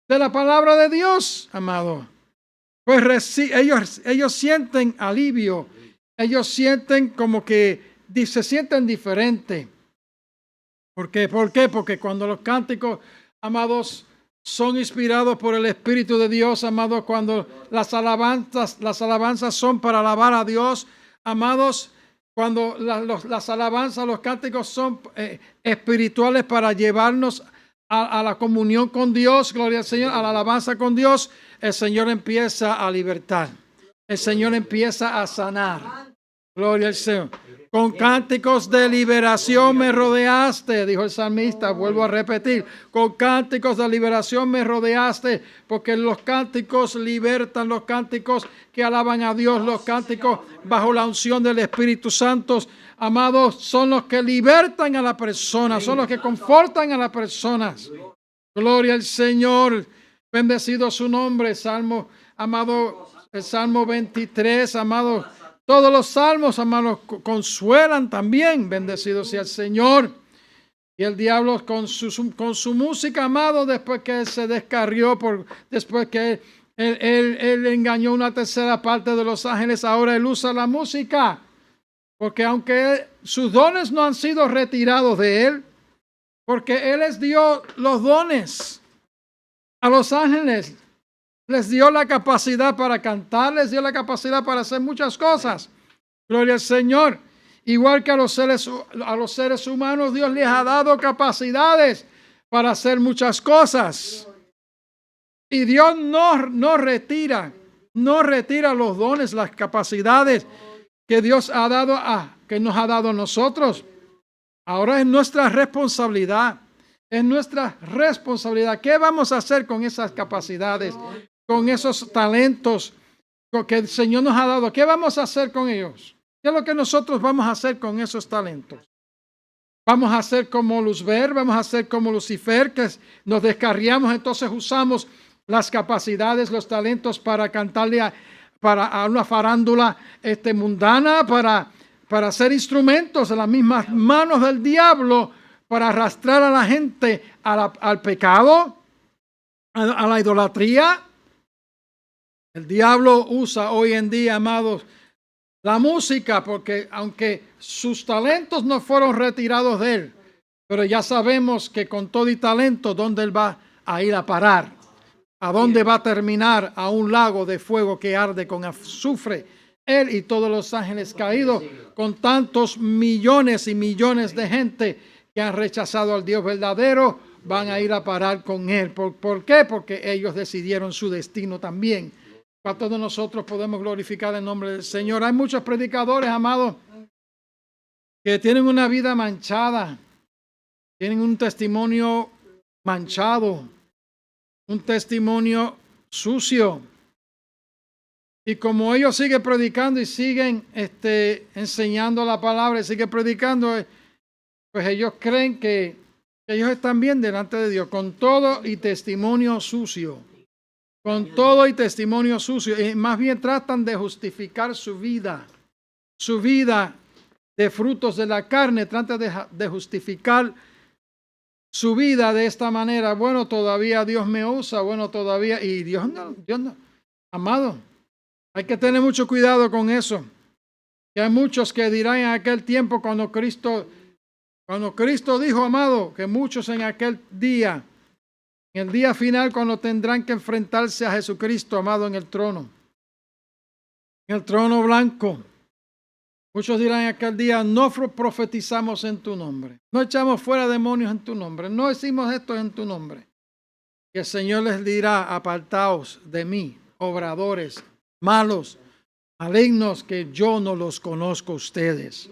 de la palabra de Dios, amado, pues ellos sienten alivio, ellos sienten como que se sienten diferentes. ¿Por qué? Porque cuando los cánticos, amados, son inspirados por el Espíritu de Dios, amados, cuando las alabanzas son para alabar a Dios, amados, cuando las alabanzas, los cánticos son espirituales para llevarnos a la comunión con Dios, gloria al Señor, a la alabanza con Dios, el Señor empieza a libertar, el Señor empieza a sanar, gloria al Señor. Con cánticos de liberación me rodeaste, dijo el salmista, vuelvo a repetir, con cánticos de liberación me rodeaste, porque los cánticos libertan, los cánticos que alaban a Dios, los cánticos bajo la unción del Espíritu Santo, amados, son los que libertan a la persona, son los que confortan a las personas. Gloria al Señor, bendecido su nombre, Salmo, amado, el Salmo 23, amado. Todos los salmos, hermanos, consuelan también. Bendecido sea el Señor. Y el diablo con su música, amado, después que él se descarrió, después que él engañó una tercera parte de los ángeles, ahora él usa la música. Porque aunque sus dones no han sido retirados de él, porque él les dio los dones a los ángeles. Les dio la capacidad para cantar, les dio la capacidad para hacer muchas cosas. Gloria al Señor. Igual que a los seres humanos, Dios les ha dado capacidades para hacer muchas cosas. Y Dios no retira los dones, las capacidades que Dios ha dado que nos ha dado a nosotros. Ahora es nuestra responsabilidad. Es nuestra responsabilidad. ¿Qué vamos a hacer con esas capacidades? Con esos talentos que el Señor nos ha dado. ¿Qué vamos a hacer con ellos? ¿Qué es lo que nosotros vamos a hacer con esos talentos? Vamos a hacer como Luzbel, vamos a hacer como Lucifer, que nos descarriamos, entonces usamos las capacidades, los talentos para cantarle a una farándula mundana, para hacer instrumentos en las mismas manos del diablo, para arrastrar a la gente al pecado, a la idolatría. El diablo usa hoy en día, amados, la música, porque aunque sus talentos no fueron retirados de él, pero ya sabemos que con todo y talento, ¿dónde él va a ir a parar? ¿A dónde va a terminar? A un lago de fuego que arde con azufre. Él y todos los ángeles caídos, con tantos millones y millones de gente que han rechazado al Dios verdadero, van a ir a parar con él. ¿Por qué? Porque ellos decidieron su destino también. ¿Cuántos de nosotros podemos glorificar el nombre del Señor? Hay muchos predicadores, amados, que tienen una vida manchada, tienen un testimonio manchado, un testimonio sucio. Y como ellos siguen predicando y siguen enseñando la palabra y siguen predicando, pues ellos creen que ellos están bien delante de Dios, con todo y testimonio sucio. Con todo y testimonio sucio. Y más bien tratan de justificar su vida de frutos de la carne. Tratan de justificar su vida de esta manera. Bueno, todavía Dios me usa. Bueno, todavía. Y Dios no. Amado, hay que tener mucho cuidado con eso. Que hay muchos que dirán en aquel tiempo cuando Cristo dijo, amado, que muchos en aquel día, en el día final, cuando tendrán que enfrentarse a Jesucristo, amado, en el trono blanco. Muchos dirán en aquel día, no profetizamos en tu nombre, no echamos fuera demonios en tu nombre, no hicimos esto en tu nombre. Y el Señor les dirá, apartaos de mí, obradores malos, malignos, que yo no los conozco ustedes.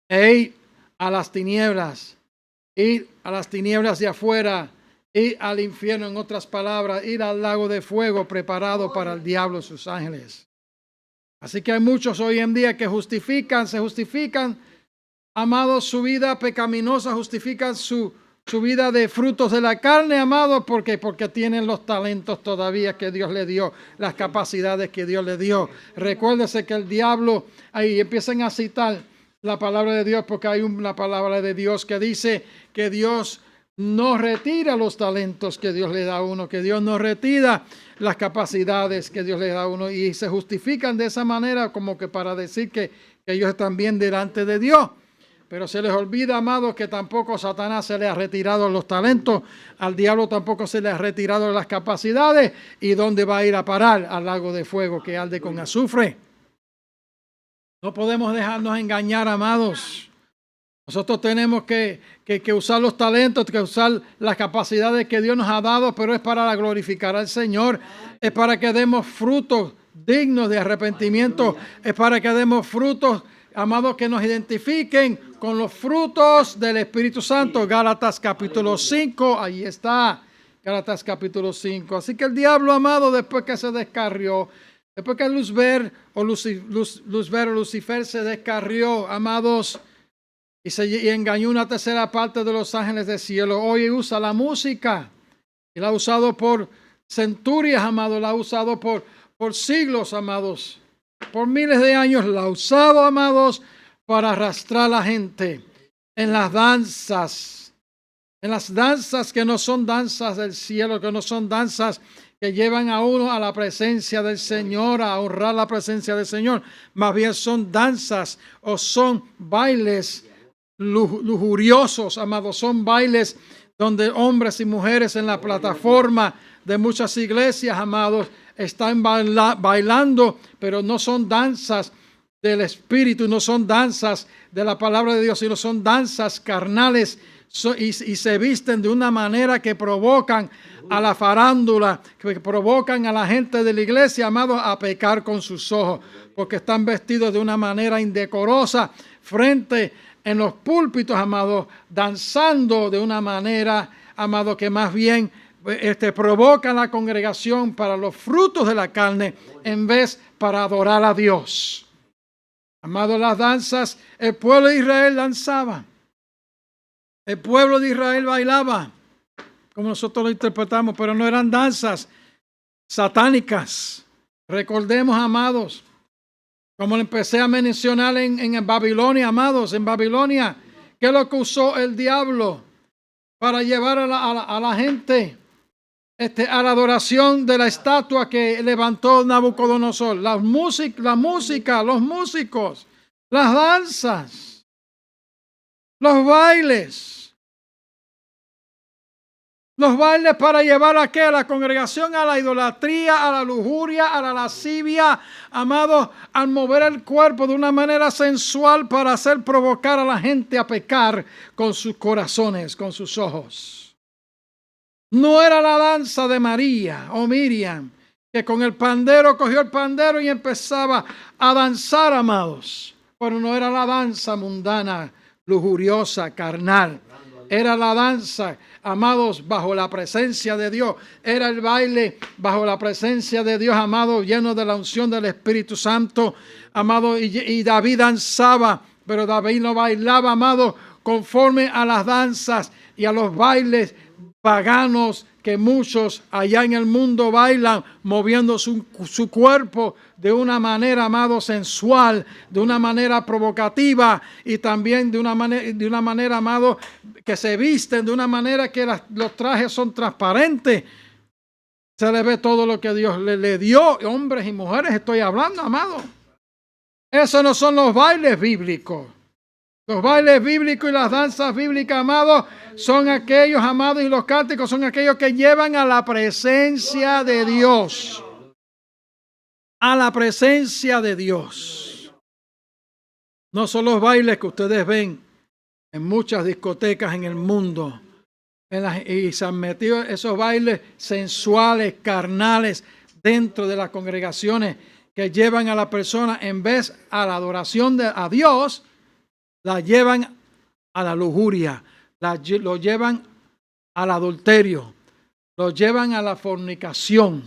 Ir a las tinieblas de afuera, ir al infierno, en otras palabras, ir al lago de fuego preparado para el diablo y sus ángeles. Así que hay muchos hoy en día que se justifican, amados, su vida pecaminosa, justifican su vida de frutos de la carne, amados, porque tienen los talentos todavía que Dios le dio, las capacidades que Dios le dio. Recuérdese que el diablo, ahí empiezan a citar la palabra de Dios, porque hay una palabra de Dios que dice que Dios no retira los talentos que Dios le da a uno, que Dios no retira las capacidades que Dios le da a uno, y se justifican de esa manera como que para decir que ellos están bien delante de Dios. Pero se les olvida, amados, que tampoco a Satanás se le ha retirado los talentos, al diablo tampoco se le ha retirado las capacidades. ¿Y dónde va a ir a parar? Al lago de fuego que arde con azufre. No podemos dejarnos engañar, amados. Nosotros tenemos que usar los talentos, que usar las capacidades que Dios nos ha dado, pero es para glorificar al Señor, es para que demos frutos dignos de arrepentimiento, es para que demos frutos, amados, que nos identifiquen con los frutos del Espíritu Santo. Gálatas capítulo 5, ahí está, Gálatas capítulo 5. Así que el diablo, amado, después que se descarrió, después que Lucifer o Lucifer se descarrió, amados, y engañó una tercera parte de los ángeles del cielo, hoy usa la música, y la ha usado por centurias, amados, la ha usado por siglos, amados, por miles de años, la ha usado, amados, para arrastrar a la gente en las danzas que no son danzas del cielo, que no son danzas que llevan a uno a la presencia del Señor, a honrar la presencia del Señor. Más bien son danzas o son bailes lujuriosos, amados. Son bailes donde hombres y mujeres en la plataforma de muchas iglesias, amados, están bailando, pero no son danzas del Espíritu, no son danzas de la palabra de Dios, sino son danzas carnales, y se visten de una manera que provocan a la farándula, que provocan a la gente de la iglesia, amados, a pecar con sus ojos, porque están vestidos de una manera indecorosa frente en los púlpitos, amados, danzando de una manera, amados, que más bien provocan a la congregación para los frutos de la carne en vez para adorar a Dios. Amados, las danzas, el pueblo de Israel danzaba. El pueblo de Israel bailaba, como nosotros lo interpretamos, pero no eran danzas satánicas. Recordemos, amados, como lo empecé a mencionar en Babilonia, amados, en Babilonia, ¿Qué es lo que usó el diablo para llevar a la gente a la adoración de la estatua que levantó Nabucodonosor? La música, los músicos, las danzas, los bailes. Los bailes para llevar a qué? A la congregación, a la idolatría, a la lujuria, a la lascivia, amados, al mover el cuerpo de una manera sensual para hacer provocar a la gente a pecar con sus corazones, con sus ojos. No era la danza de María o Miriam, que con el pandero cogió el pandero y empezaba a danzar, amados. Pero no era la danza mundana, lujuriosa, carnal. Era la danza, amados, bajo la presencia de Dios. Era el baile bajo la presencia de Dios, amados, lleno de la unción del Espíritu Santo, amados. Y David danzaba, pero David no bailaba, amados, conforme a las danzas y a los bailes paganos que muchos allá en el mundo bailan, moviendo su cuerpo de una manera, amado, sensual, de una manera provocativa y también de una manera, amado, que se visten de una manera que los trajes son transparentes. Se le ve todo lo que Dios le dio, hombres y mujeres estoy hablando, amado. Esos no son los bailes bíblicos. Los bailes bíblicos y las danzas bíblicas, amados, son aquellos, amados, y los cánticos son aquellos que llevan a la presencia de Dios. A la presencia de Dios. No son los bailes que ustedes ven en muchas discotecas en el mundo. Y se han metido esos bailes sensuales, carnales, dentro de las congregaciones que llevan a la persona, en vez a la adoración a Dios, la llevan a la lujuria, lo llevan al adulterio, lo llevan a la fornicación,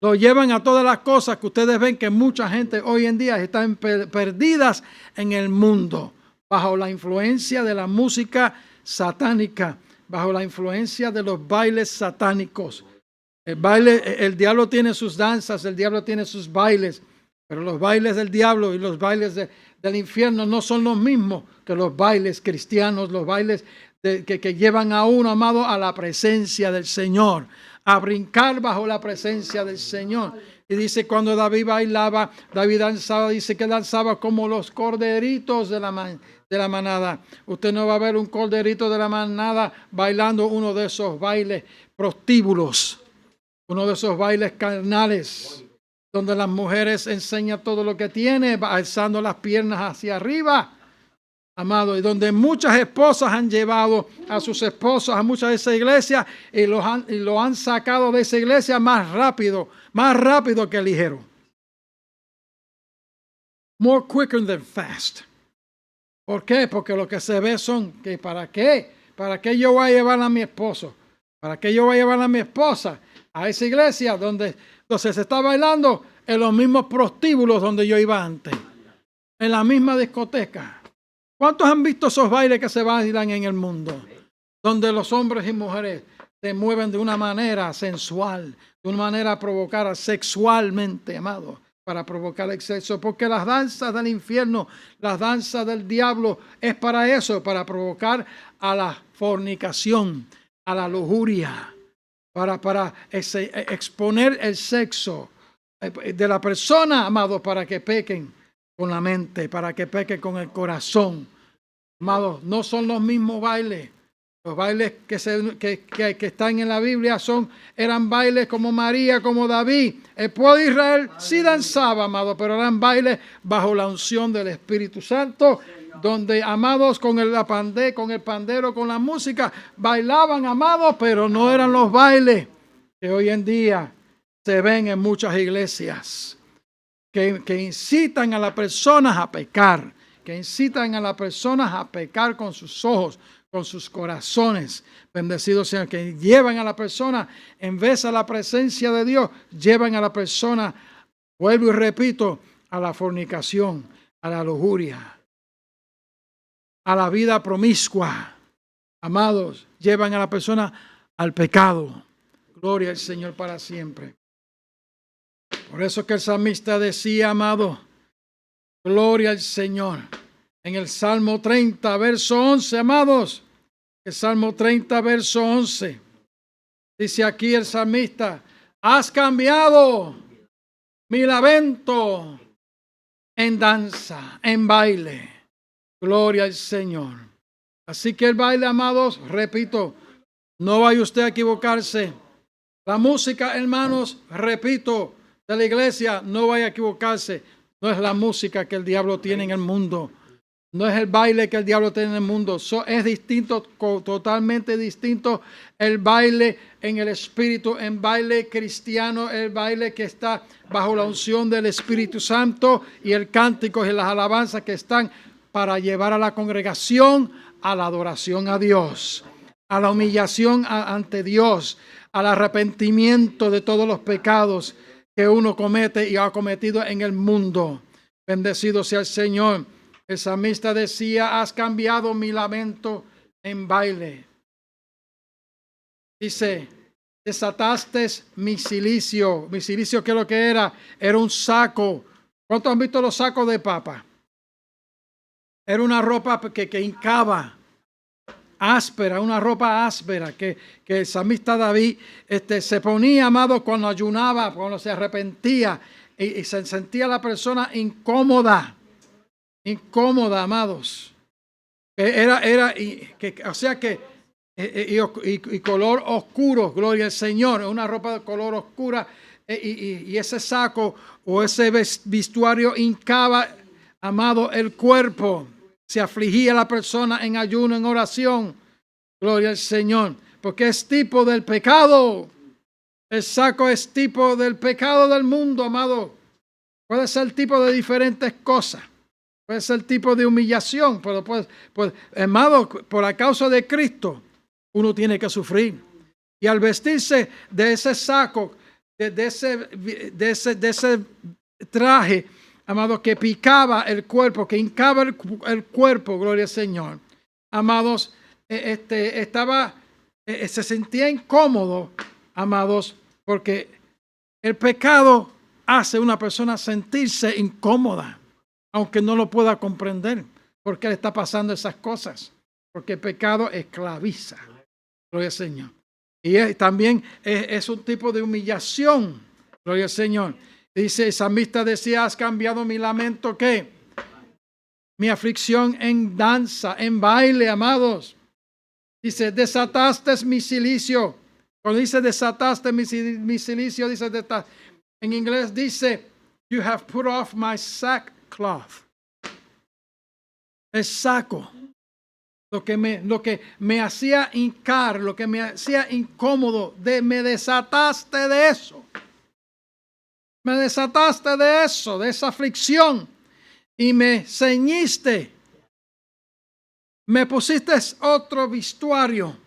lo llevan a todas las cosas que ustedes ven que mucha gente hoy en día están perdidas en el mundo, bajo la influencia de la música satánica, bajo la influencia de los bailes satánicos. El diablo tiene sus danzas, el diablo tiene sus bailes, pero los bailes del diablo y los bailes del infierno no son los mismos que los bailes cristianos, los bailes que llevan a uno, amado, a la presencia del Señor, a brincar bajo la presencia del Señor. Y dice, cuando David bailaba, David danzaba, dice que danzaba como los corderitos de la manada. Usted no va a ver un corderito de la manada bailando uno de esos bailes prostíbulos, uno de esos bailes carnales, donde las mujeres enseñan todo lo que tiene, alzando las piernas hacia arriba, amado, y donde muchas esposas han llevado a sus esposos a muchas de esas iglesias y lo han sacado de esa iglesia más rápido que ligero. More quicker than fast. ¿Por qué? Porque lo que se ve son que ¿para qué? ¿Para qué yo voy a llevar a mi esposo? ¿Para qué yo voy a llevar a mi esposa a esa iglesia donde se está bailando en los mismos prostíbulos donde yo iba antes? En la misma discoteca. ¿Cuántos han visto esos bailes que se bailan en el mundo? Donde los hombres y mujeres se mueven de una manera sensual, de una manera provocada sexualmente, amado, para provocar exceso. Porque las danzas del infierno, las danzas del diablo, es para eso, para provocar a la fornicación, a la lujuria, para exponer el sexo de la persona, amado, para que pequen con la mente, para que pequen con el corazón. Amados, no son los mismos bailes. Los bailes que están en la Biblia eran bailes como María, como David. El pueblo de Israel sí danzaba, amado, pero eran bailes bajo la unción del Espíritu Santo, donde, amados, con el pandero, con la música, bailaban, amados, pero no eran los bailes que hoy en día se ven en muchas iglesias, que incitan a las personas a pecar, que incitan a las personas a pecar con sus ojos, con sus corazones. Bendecidos sean, que llevan a la persona, en vez a la presencia de Dios, llevan a la persona, vuelvo y repito, a la fornicación, a la lujuria, a la vida promiscua. Amados, llevan a la persona al pecado. Gloria al Señor para siempre. Por eso que el salmista decía, amado, gloria al Señor. En el Salmo 30, verso 11, amados. El Salmo 30, verso 11. Dice aquí el salmista, has cambiado mi lamento en danza, en baile. Gloria al Señor. Así que el baile, amados, repito, no vaya usted a equivocarse. La música, hermanos, repito, de la iglesia, no vaya a equivocarse. No es la música que el diablo tiene en el mundo. No es el baile que el diablo tiene en el mundo. Es distinto, totalmente distinto el baile en el Espíritu, el baile cristiano, el baile que está bajo la unción del Espíritu Santo y el cántico y las alabanzas que están para llevar a la congregación a la adoración a Dios, a la humillación ante Dios, al arrepentimiento de todos los pecados que uno comete y ha cometido en el mundo. Bendecido sea el Señor. El salmista decía, has cambiado mi lamento en baile. Dice, desataste mi cilicio. Mi cilicio, ¿qué es lo que era? Era un saco. ¿Cuántos han visto los sacos de papa? Era una ropa que hincaba, áspera, una ropa áspera que el salmista David se ponía, amado, cuando ayunaba, cuando se arrepentía y se sentía la persona incómoda, amados. Y color oscuro, gloria al Señor, una ropa de color oscura y ese saco o ese vestuario hincaba, amado, el cuerpo. Se afligía la persona en ayuno, en oración. Gloria al Señor. Porque es tipo del pecado. El saco es tipo del pecado del mundo, amado. Puede ser tipo de diferentes cosas. Puede ser tipo de humillación. Pero pues, amado, por la causa de Cristo, uno tiene que sufrir. Y al vestirse de ese saco, de ese traje, amado, que picaba el cuerpo, que hincaba el cuerpo, gloria al Señor. Amados, se sentía incómodo, amados, porque el pecado hace a una persona sentirse incómoda, aunque no lo pueda comprender, porque le está pasando esas cosas, porque el pecado esclaviza, gloria al Señor. Y también es un tipo de humillación, gloria al Señor. Dice, el salmista decía, has cambiado mi lamento, ¿qué? Mi aflicción en danza, en baile, amados. Dice, desataste mi cilicio. Cuando dice desataste mi cilicio, dice, en inglés dice, you have put off my sackcloth. El saco. Lo que me hacía hincar, lo que me hacía incómodo, me desataste de eso. Me desataste de eso, de esa aflicción, y me ceñiste. Me pusiste otro vestuario.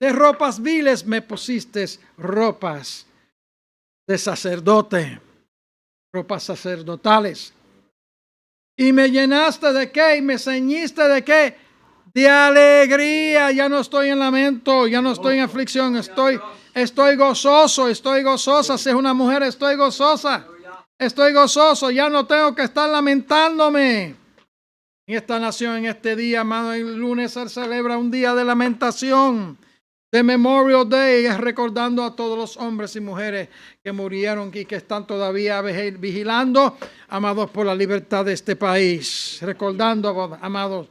De ropas viles me pusiste ropas de sacerdote, ropas sacerdotales. Y me llenaste de qué, y me ceñiste de qué, de alegría. Ya no estoy en lamento, ya no estoy en aflicción, estoy gozoso, estoy gozosa. Si es una mujer, estoy gozosa. Estoy gozoso, ya no tengo que estar lamentándome. En esta nación, en este día, amado, el lunes se celebra un día de lamentación, de Memorial Day, recordando a todos los hombres y mujeres que murieron y que están todavía vigilando, amados, por la libertad de este país. Recordando, amados,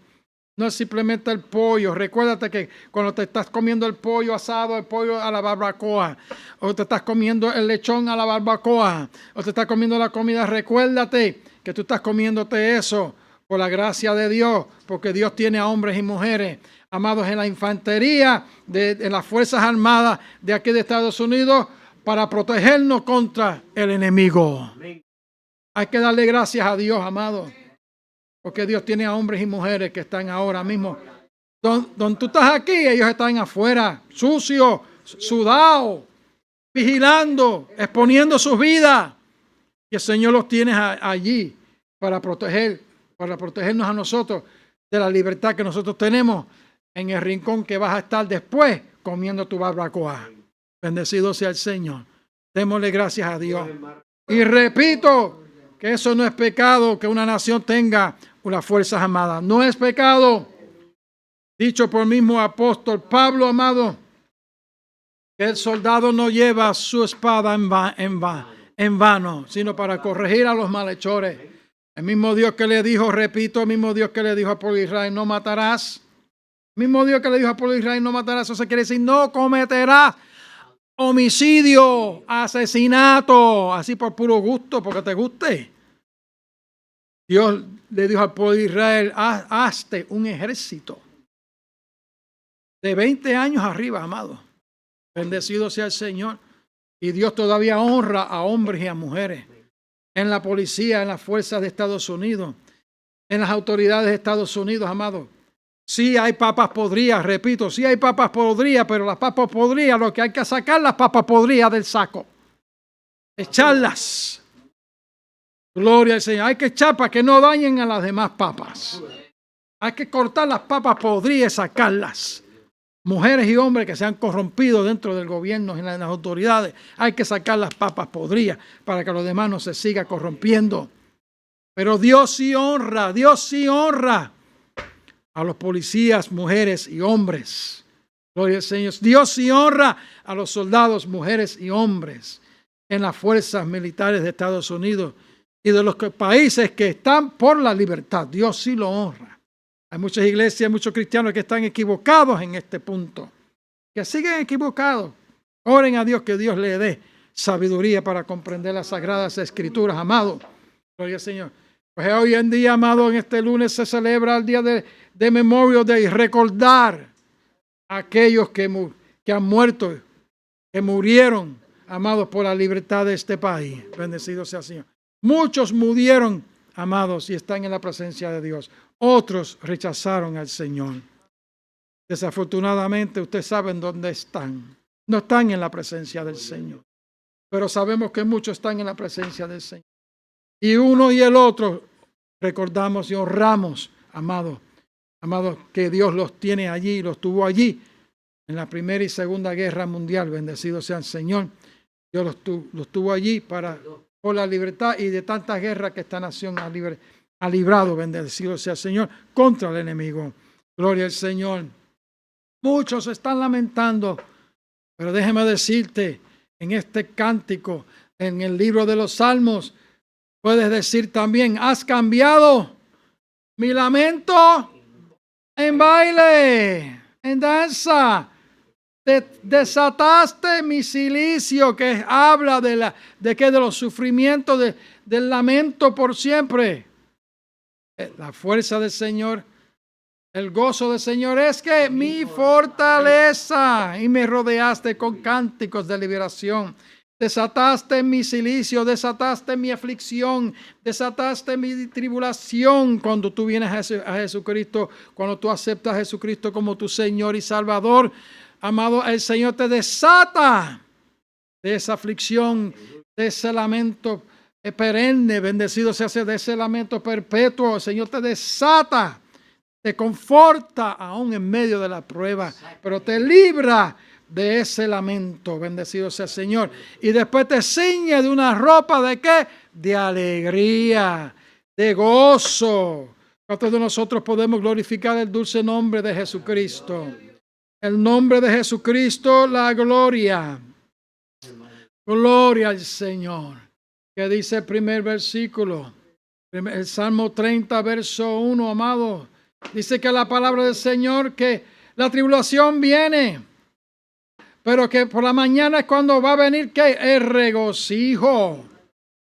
no es simplemente el pollo. Recuérdate que cuando te estás comiendo el pollo asado, el pollo a la barbacoa, o te estás comiendo el lechón a la barbacoa, o te estás comiendo la comida, recuérdate que tú estás comiéndote eso por la gracia de Dios, porque Dios tiene a hombres y mujeres, amados, en la infantería de las Fuerzas Armadas de aquí de Estados Unidos para protegernos contra el enemigo. Hay que darle gracias a Dios, amados. Porque Dios tiene a hombres y mujeres que están ahora mismo. Donde tú estás aquí, ellos están afuera, sucios, sudados, vigilando, exponiendo sus vidas. Y el Señor los tiene allí para protegernos a nosotros de la libertad que nosotros tenemos en el rincón que vas a estar después comiendo tu barbacoa. Bendecido sea el Señor. Démosle gracias a Dios. Y repito, que eso no es pecado, que una nación tenga unas fuerzas armadas. No es pecado. Dicho por el mismo apóstol Pablo, amado, que el soldado no lleva su espada en vano, sino para corregir a los malhechores. El mismo Dios que le dijo, repito, el mismo Dios que le dijo a pueblo de Israel, no matarás. El mismo Dios que le dijo a pueblo de Israel, no matarás. Eso quiere decir, no cometerás homicidio, asesinato, así por puro gusto, porque te guste. Dios le dijo al pueblo de Israel, hazte un ejército de 20 años arriba, amado. Bendecido sea el Señor. Y Dios todavía honra a hombres y a mujeres en la policía, en las fuerzas de Estados Unidos, en las autoridades de Estados Unidos, amado. Sí hay papas podridas, repito, sí hay papas podridas, pero las papas podridas, lo que hay que sacar las papas podridas del saco. Echarlas. Gloria al Señor. Hay que echar para que no dañen a las demás papas. Hay que cortar las papas podridas y sacarlas. Mujeres y hombres que se han corrompido dentro del gobierno y en las autoridades, hay que sacar las papas podridas para que los demás no se siga corrompiendo. Pero Dios sí honra a los policías, mujeres y hombres. Gloria al Señor. Dios sí honra a los soldados, mujeres y hombres en las fuerzas militares de Estados Unidos y de los países que están por la libertad. Dios sí lo honra. Hay muchas iglesias, muchos cristianos que están equivocados en este punto, que siguen equivocados. Oren a Dios que Dios le dé sabiduría para comprender las sagradas escrituras, amado. Gloria al Señor. Pues hoy en día, amado, en este lunes se celebra el día de Memorial Day, recordar a aquellos que han muerto, que murieron, amados, por la libertad de este país. Bendecido sea el Señor. Muchos murieron, amados, y están en la presencia de Dios. Otros rechazaron al Señor. Desafortunadamente, ustedes saben dónde están. No están en la presencia del Señor. Pero sabemos que muchos están en la presencia del Señor. Y uno y el otro recordamos y honramos, amados, que Dios los tiene allí, los tuvo allí en la Primera y Segunda Guerra Mundial. Bendecido sea el Señor. Dios los tuvo allí por la libertad y de tantas guerras que esta nación ha librado, bendecido sea el Señor, contra el enemigo. Gloria al Señor. Muchos están lamentando, pero déjeme decirte, en este cántico, en el libro de los Salmos, puedes decir también, has cambiado mi lamento en baile, en danza. Desataste mi cilicio, que habla de los sufrimientos, del lamento por siempre. La fuerza del Señor, el gozo del Señor es que mi fortaleza, y me rodeaste con cánticos de liberación. Desataste mi cilicio, desataste mi aflicción, desataste mi tribulación cuando tú vienes a Jesucristo, cuando tú aceptas a Jesucristo como tu Señor y Salvador. Amado, el Señor te desata de esa aflicción, de ese lamento perenne, bendecido sea de ese lamento perpetuo. El Señor te desata, te conforta aún en medio de la prueba, pero te libra de ese lamento, bendecido sea el Señor. Y después te ciñe de una ropa de ¿qué? De alegría, de gozo. ¿Cuántos de nosotros podemos glorificar el dulce nombre de Jesucristo? El nombre de Jesucristo, la gloria. Gloria al Señor. Que dice el primer versículo, el Salmo 30, verso 1, amado. Dice que la palabra del Señor, que la tribulación viene, pero que por la mañana es cuando va a venir ¿qué? El regocijo.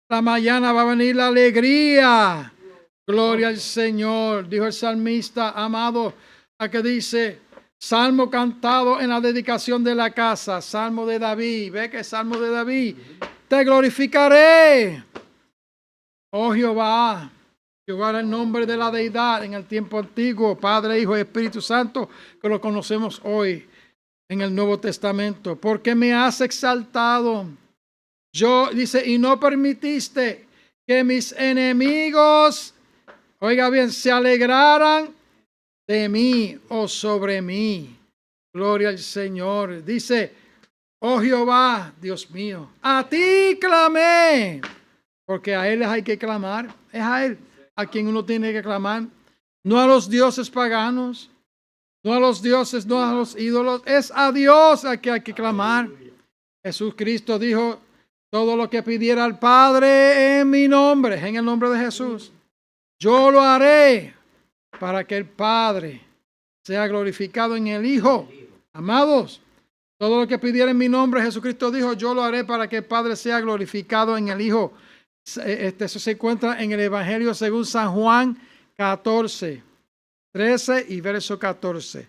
La mañana va a venir la alegría. Gloria al Señor. Dijo el salmista, amado, a que dice, salmo cantado en la dedicación de la casa, salmo de David. Ve que salmo de David. Te glorificaré, oh Jehová. Jehová era el nombre de la deidad en el tiempo antiguo, Padre, Hijo y Espíritu Santo, que lo conocemos hoy en el Nuevo Testamento. Porque me has exaltado. Dice, y no permitiste que mis enemigos, oiga bien, se alegraran de mí o sobre mí. Gloria al Señor. Dice, oh Jehová, Dios mío, a ti clamé porque a Él hay que clamar. Es a Él a quien uno tiene que clamar. No a los dioses paganos, no a los dioses, no a los ídolos. Es a Dios a que hay que clamar. Jesucristo dijo, todo lo que pidiera al Padre en mi nombre, en el nombre de Jesús, yo lo haré para que el Padre sea glorificado en el Hijo. Amados, todo lo que pidiera en mi nombre, Jesucristo dijo, yo lo haré para que el Padre sea glorificado en el Hijo. Eso se encuentra en el Evangelio según San Juan 14, 13 y verso 14.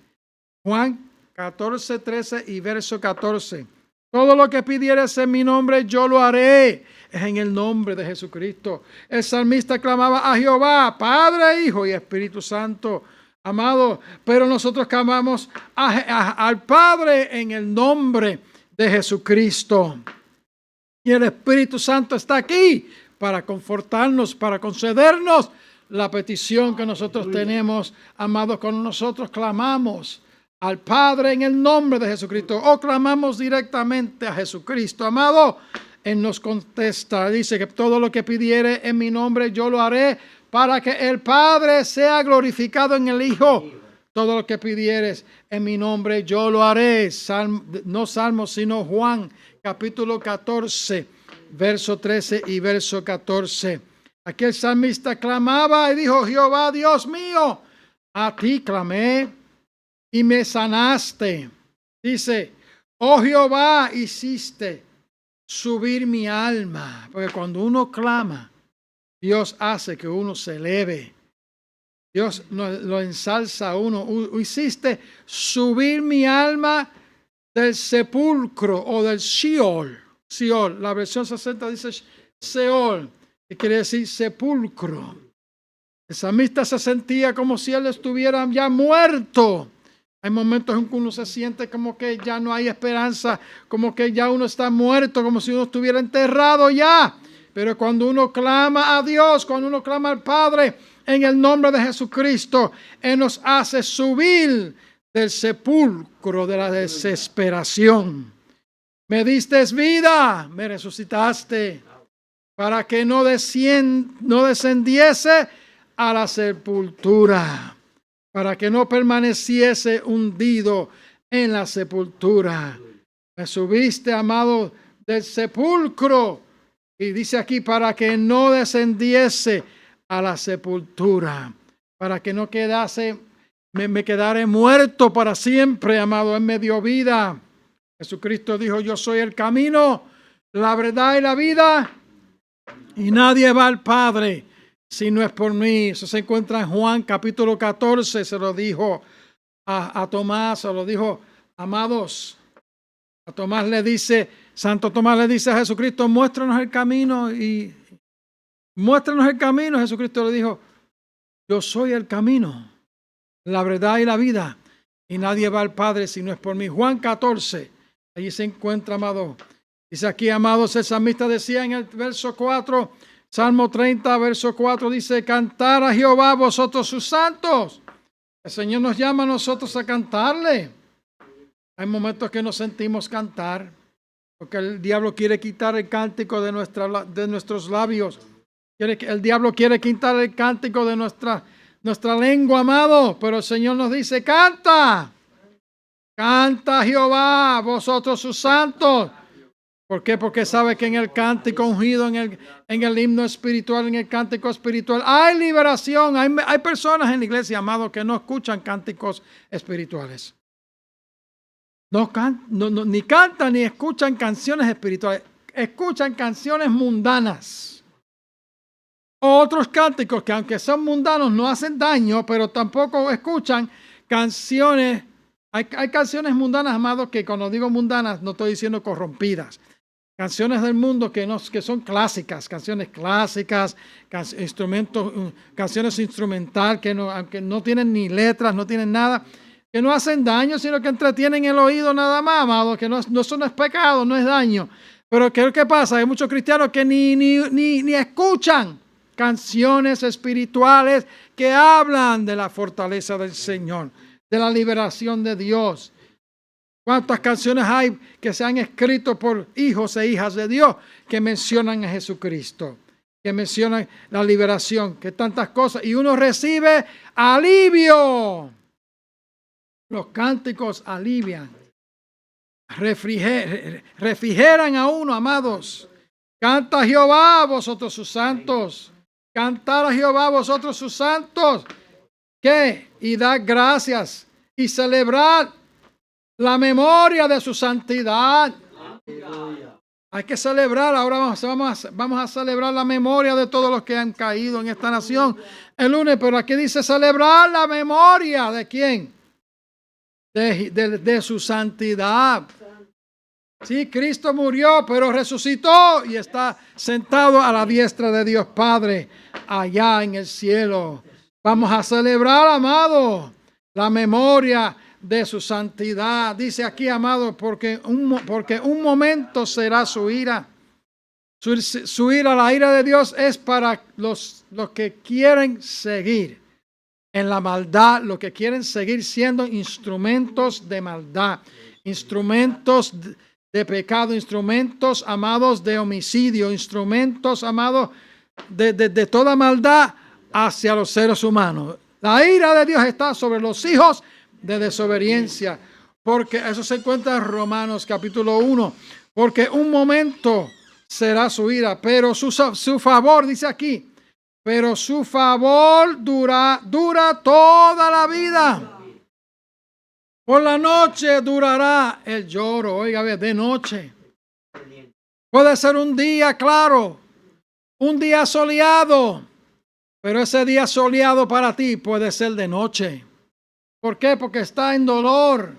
Juan 14, 13 y verso 14. Todo lo que pidieres en mi nombre, yo lo haré. Es en el nombre de Jesucristo. El salmista clamaba a Jehová, Padre, Hijo y Espíritu Santo. Amado, pero nosotros clamamos al Padre en el nombre de Jesucristo. Y el Espíritu Santo está aquí para confortarnos, para concedernos la petición que nosotros tenemos. Amados, cuando nosotros clamamos al Padre en el nombre de Jesucristo o clamamos directamente a Jesucristo, amado, Él nos contesta, dice que todo lo que pidiere en mi nombre yo lo haré para que el Padre sea glorificado en el Hijo. Todo lo que pidieres en mi nombre yo lo haré. No Salmos, sino Juan capítulo 14, verso 13 y verso 14. Aquel salmista clamaba y dijo, Jehová Dios mío, a ti clamé y me sanaste. Dice, oh Jehová, hiciste subir mi alma. Porque cuando uno clama, Dios hace que uno se eleve. Dios lo ensalza a uno. Hiciste subir mi alma del sepulcro o del Sheol. Sheol, la versión 60 dice Sheol, que quiere decir sepulcro. El salmista se sentía como si él estuviera ya muerto. Hay momentos en que uno se siente como que ya no hay esperanza, como que ya uno está muerto, como si uno estuviera enterrado ya. Pero cuando uno clama a Dios, cuando uno clama al Padre en el nombre de Jesucristo, Él nos hace subir del sepulcro de la desesperación. Me diste vida, me resucitaste, para que no descendiese a la sepultura, para que no permaneciese hundido en la sepultura. Me subiste, amado, del sepulcro. Y dice aquí, para que no descendiese a la sepultura, para que no quedase, me quedare muerto para siempre, amado. Él me dio vida. Jesucristo dijo, yo soy el camino, la verdad y la vida, y nadie va al Padre si no es por mí. Eso se encuentra en Juan capítulo 14, se lo dijo a Tomás, se lo dijo, amados. A Tomás le dice, Santo Tomás le dice a Jesucristo, muéstranos el camino. Y muéstranos el camino. Jesucristo le dijo, yo soy el camino, la verdad y la vida, y nadie va al Padre si no es por mí. Juan 14, allí se encuentra, amado. Dice aquí, amados, el salmista decía en el verso 4, Salmo 30, verso 4, dice, cantar a Jehová vosotros sus santos. El Señor nos llama a nosotros a cantarle. Hay momentos que nos sentimos cantar, porque el diablo quiere quitar el cántico de nuestros labios. El diablo quiere quitar el cántico de nuestra lengua, amado. Pero el Señor nos dice, canta. Canta a Jehová, vosotros sus santos. ¿Por qué? Porque sabe que en el cántico ungido, en el himno espiritual, en el cántico espiritual, hay liberación. Hay personas en la iglesia, amado, que no escuchan cánticos espirituales. Ni cantan ni escuchan canciones espirituales. Escuchan canciones mundanas. Otros cánticos que aunque son mundanos no hacen daño, pero tampoco escuchan canciones. Hay canciones mundanas, amados, que cuando digo mundanas no estoy diciendo corrompidas. Canciones del mundo que son clásicas, canciones clásicas, canciones instrumental que aunque no tienen ni letras, no tienen nada, que no hacen daño, sino que entretienen el oído nada más, amado, que eso no es pecado, no es daño. Pero ¿qué pasa? Hay muchos cristianos que ni escuchan canciones espirituales que hablan de la fortaleza del Señor, de la liberación de Dios. ¿Cuántas canciones hay que se han escrito por hijos e hijas de Dios que mencionan a Jesucristo? que mencionan la liberación, que tantas cosas, y uno recibe alivio. Los cánticos alivian, refrigeran a uno, amados. Canta a Jehová, vosotros sus santos. Cantar a Jehová, vosotros sus santos. ¿Qué? Y dar gracias y celebrar la memoria de su santidad. Hay que celebrar, ahora vamos a celebrar la memoria de todos los que han caído en esta nación el lunes, pero aquí dice celebrar la memoria ¿de quién? De su santidad. Sí, Cristo murió, pero resucitó y está sentado a la diestra de Dios Padre, allá en el cielo. Vamos a celebrar, amado, la memoria de su santidad. Dice aquí, amado, porque un momento será su ira. Su ira, la ira de Dios es para los que quieren seguir en la maldad, los que quieren seguir siendo instrumentos de maldad, instrumentos de pecado, instrumentos, amados, de homicidio, instrumentos, amados, de toda maldad hacia los seres humanos. La ira de Dios está sobre los hijos de desobediencia, porque eso se encuentra en Romanos capítulo 1, porque un momento será su ira, pero su favor, dice aquí, pero su favor dura toda la vida. Por la noche durará el lloro, oiga, de noche. Puede ser un día claro, un día soleado, pero ese día soleado para ti puede ser de noche. ¿Por qué? Porque está en dolor,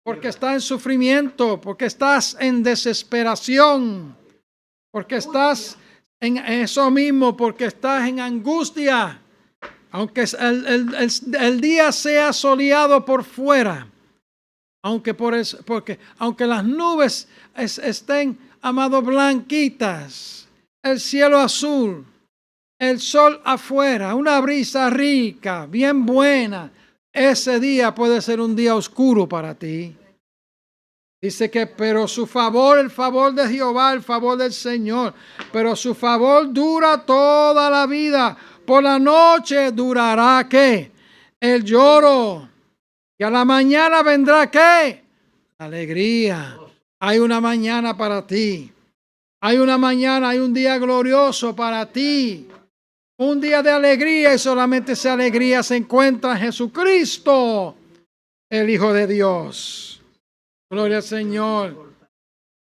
porque está en sufrimiento, porque estás en desesperación, porque estás en eso mismo, porque estás en angustia. Aunque el día sea soleado por fuera, aunque las nubes estén, amado, blanquitas, el cielo azul, el sol afuera, una brisa rica, bien buena, ese día puede ser un día oscuro para ti. Dice que, pero su favor, el favor de Jehová, el favor del Señor, pero su favor dura toda la vida. Por la noche durará, ¿qué? El lloro. Y a la mañana vendrá, ¿qué? La alegría. Hay una mañana para ti. Hay una mañana, hay un día glorioso para ti. Un día de alegría, y solamente esa alegría se encuentra en Jesucristo, el Hijo de Dios. Gloria al Señor.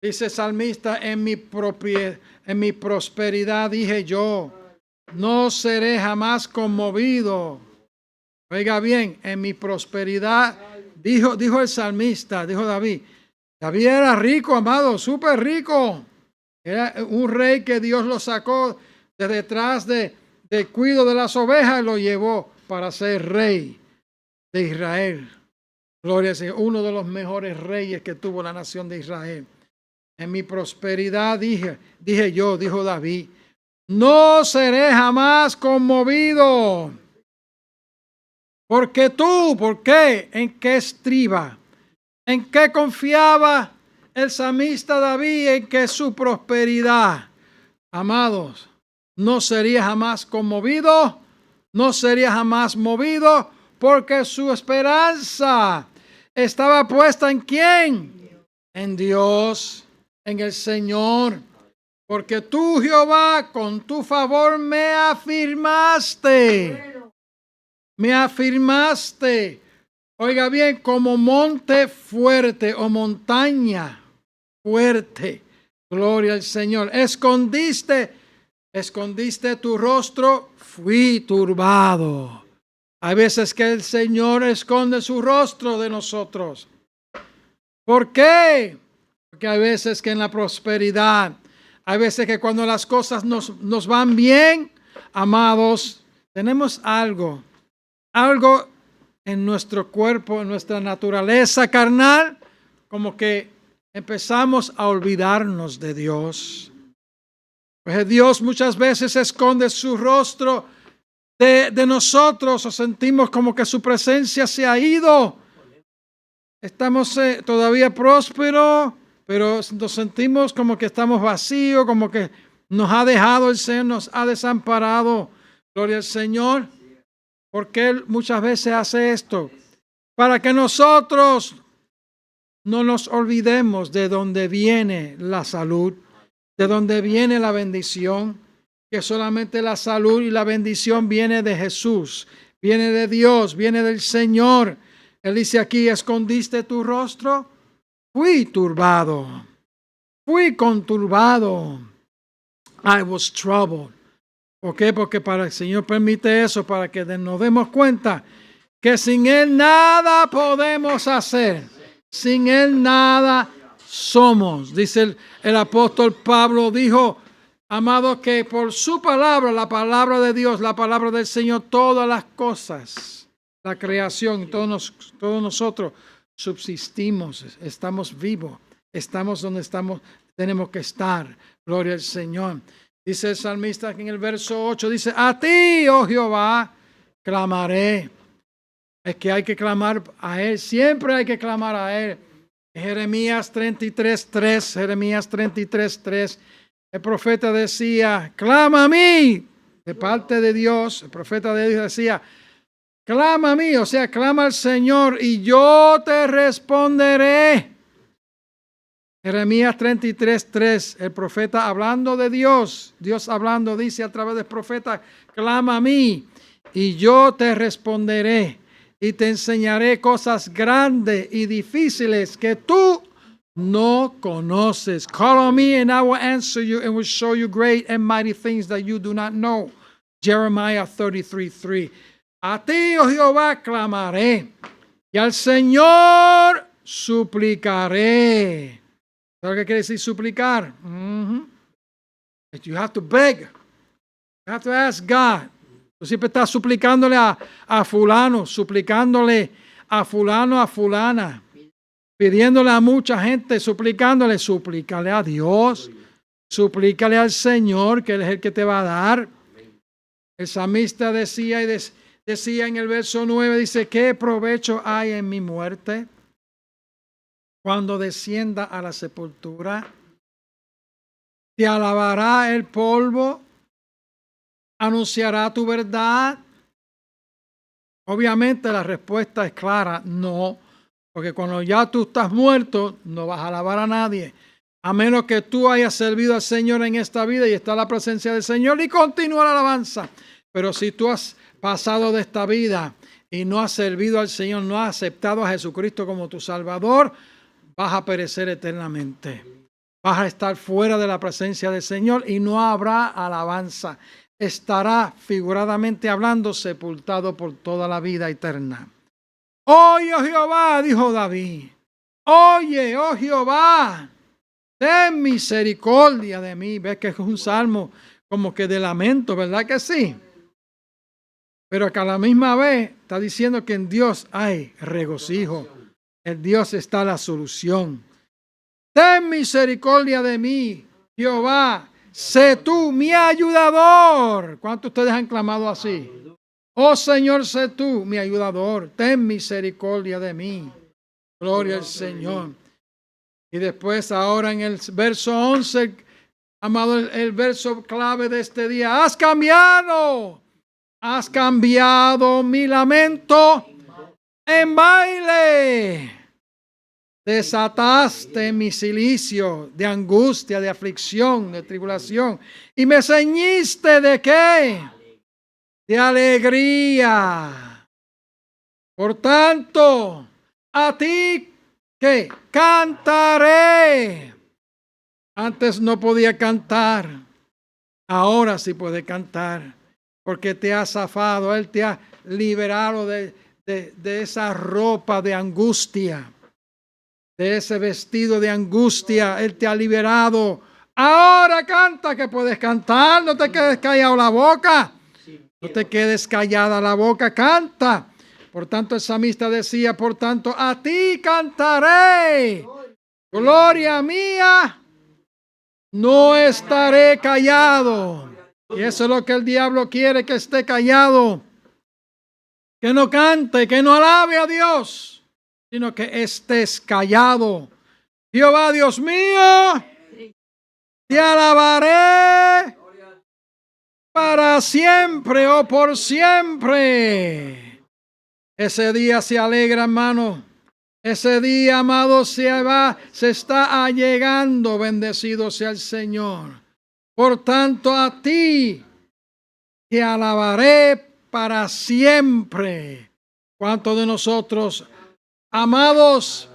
Dice el salmista, en mi prosperidad dije yo, no seré jamás conmovido. Oiga bien, en mi prosperidad, dijo el salmista, dijo David. David era rico, amado, súper rico. Era un rey que Dios lo sacó de detrás del cuido de las ovejas y lo llevó para ser rey de Israel. Gloria al Señor, uno de los mejores reyes que tuvo la nación de Israel. En mi prosperidad dije yo, dijo David, no seré jamás conmovido. Porque tú, ¿por qué? ¿En qué estriba? ¿En qué confiaba el salmista David? En que su prosperidad, amados, no sería jamás conmovido, no sería jamás movido, porque su esperanza estaba puesta ¿en quién? En Dios, en el Señor. Porque tú, Jehová, con tu favor me afirmaste. Me afirmaste. Oiga bien, como monte fuerte o montaña fuerte. Gloria al Señor. Escondiste tu rostro, fui turbado. Hay veces que el Señor esconde su rostro de nosotros. ¿Por qué? Porque hay veces que en la prosperidad, hay veces que cuando las cosas nos van bien, amados, tenemos algo en nuestro cuerpo, en nuestra naturaleza carnal, como que empezamos a olvidarnos de Dios. Pues Dios muchas veces esconde su rostro de nosotros, o sentimos como que su presencia se ha ido. Estamos todavía prósperos, pero nos sentimos como que estamos vacíos, como que Nos ha dejado el Señor, nos ha desamparado. Gloria al Señor. Porque Él muchas veces hace esto. Para que nosotros no nos olvidemos de dónde viene la salud, de dónde viene la bendición, que solamente la salud y la bendición viene de Jesús, viene de Dios, viene del Señor. Él dice aquí, ¿escondiste tu rostro? Fui turbado, fui conturbado. I was troubled. ¿Por qué? Porque para el Señor permite eso, para que nos demos cuenta que sin Él nada podemos hacer. Sin Él nada somos. Dice el apóstol Pablo, dijo, amado, que por su palabra, la palabra de Dios, la palabra del Señor, todas las cosas, la creación, todos nosotros subsistimos, estamos vivos, estamos donde estamos, tenemos que estar. Gloria al Señor. Dice el salmista en el verso 8, dice, a ti, oh Jehová, clamaré. Es que hay que clamar a Él, siempre hay que clamar a Él. Jeremías 33:3, Jeremías 33:3, el profeta decía, clama a mí, de parte de Dios, el profeta de Dios decía, clama a mí, o sea, clama al Señor y yo te responderé. Jeremías 33:3, el profeta hablando de Dios, Dios hablando, dice a través del profeta, clama a mí y yo te responderé y te enseñaré cosas grandes y difíciles que tú no conoces. Call on me and I will answer you and will show you great and mighty things that you do not know. Jeremiah 33:3. A ti, oh Jehová, clamaré y al Señor suplicaré. ¿Sabes qué quiere decir suplicar? You have to beg. You have to ask God. Tú siempre estás suplicándole a fulano, suplicándole a fulano, a fulana, pidiéndole a mucha gente, suplícale a Dios, suplícale al Señor, que Él es el que te va a dar. El salmista decía en el verso 9, dice, ¿qué provecho hay en mi muerte? Cuando descienda a la sepultura, te alabará el polvo, anunciará tu verdad. Obviamente la respuesta es clara, no, porque cuando ya tú estás muerto, no vas a alabar a nadie, a menos que tú hayas servido al Señor en esta vida y está la presencia del Señor y continúa la alabanza. Pero si tú has pasado de esta vida y no has servido al Señor, no has aceptado a Jesucristo como tu Salvador, vas a perecer eternamente. Vas a estar fuera de la presencia del Señor y no habrá alabanza. Estará figuradamente hablando sepultado por toda la vida eterna. Oye, oh Jehová, dijo David. Oye, oh Jehová, ten misericordia de mí. Ves que es un salmo como que de lamento, ¿verdad que sí? Pero que a la misma vez está diciendo que en Dios hay regocijo. En Dios está la solución. Ten misericordia de mí, Jehová, sé tú mi ayudador. ¿Cuántos de ustedes han clamado así? Oh Señor, sé tú mi ayudador. Ten misericordia de mí. Gloria al Señor. Y después ahora en el verso 11, amado, el verso clave de este día. Has cambiado mi lamento en baile. Desataste mi cilicio de angustia, de aflicción, de tribulación. Y me ceñiste ¿de qué? De alegría. Por tanto, a ti que cantaré. Antes no podía cantar. Ahora sí puede cantar. Porque te ha zafado. Él te ha liberado de esa ropa de angustia. De ese vestido de angustia, Él te ha liberado. Ahora canta, que puedes cantar, no te quedes callado la boca. No te quedes callada la boca, canta. Por tanto, el salmista decía, por tanto, a ti cantaré. Gloria mía, no estaré callado. Y eso es lo que el diablo quiere, que esté callado. Que no cante, que no alabe a Dios, sino que estés callado. Jehová, Dios mío, te alabaré para siempre o por siempre. Ese día se alegra, hermano. Ese día, amado, se está allegando. Bendecido sea el Señor. Por tanto, a ti te alabaré para siempre. ¿Cuántos de nosotros, amados,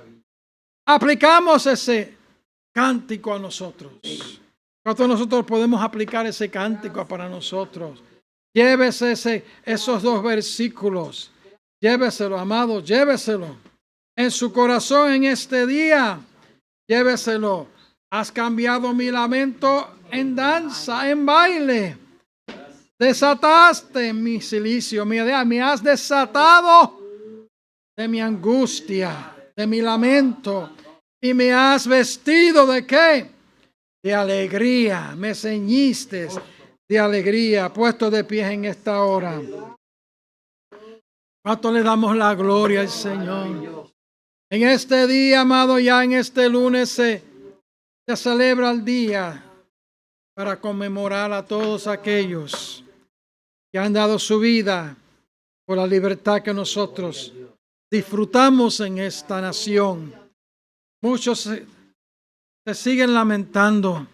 aplicamos ese cántico a nosotros? ¿Cuántos de nosotros podemos aplicar ese cántico para nosotros? Llévese esos 2 versículos. Lléveselo, amado, lléveselo en su corazón en este día. Lléveselo. Has cambiado mi lamento en danza, en baile. Desataste mi cilicio, me has desatado de mi angustia, de mi lamento, y me has vestido ¿de qué? De alegría. Me ceñiste de alegría, puesto de pie en esta hora. ¿Cuánto le damos la gloria al Señor? En este día, amado, ya en este lunes se celebra el día para conmemorar a todos aquellos que han dado su vida por la libertad que nosotros disfrutamos en esta nación. Muchos se siguen lamentando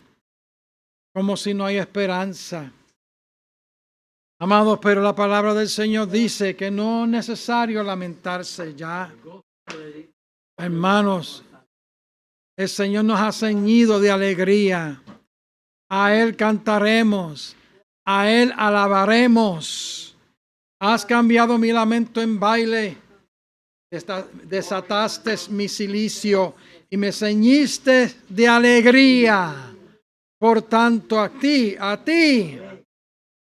como si no hay esperanza. Amados, pero la palabra del Señor dice que no es necesario lamentarse ya. Hermanos, el Señor nos ha ceñido de alegría. A Él cantaremos, a Él alabaremos. Has cambiado mi lamento en baile, desataste mi cilicio y me ceñiste de alegría. Por tanto, a ti,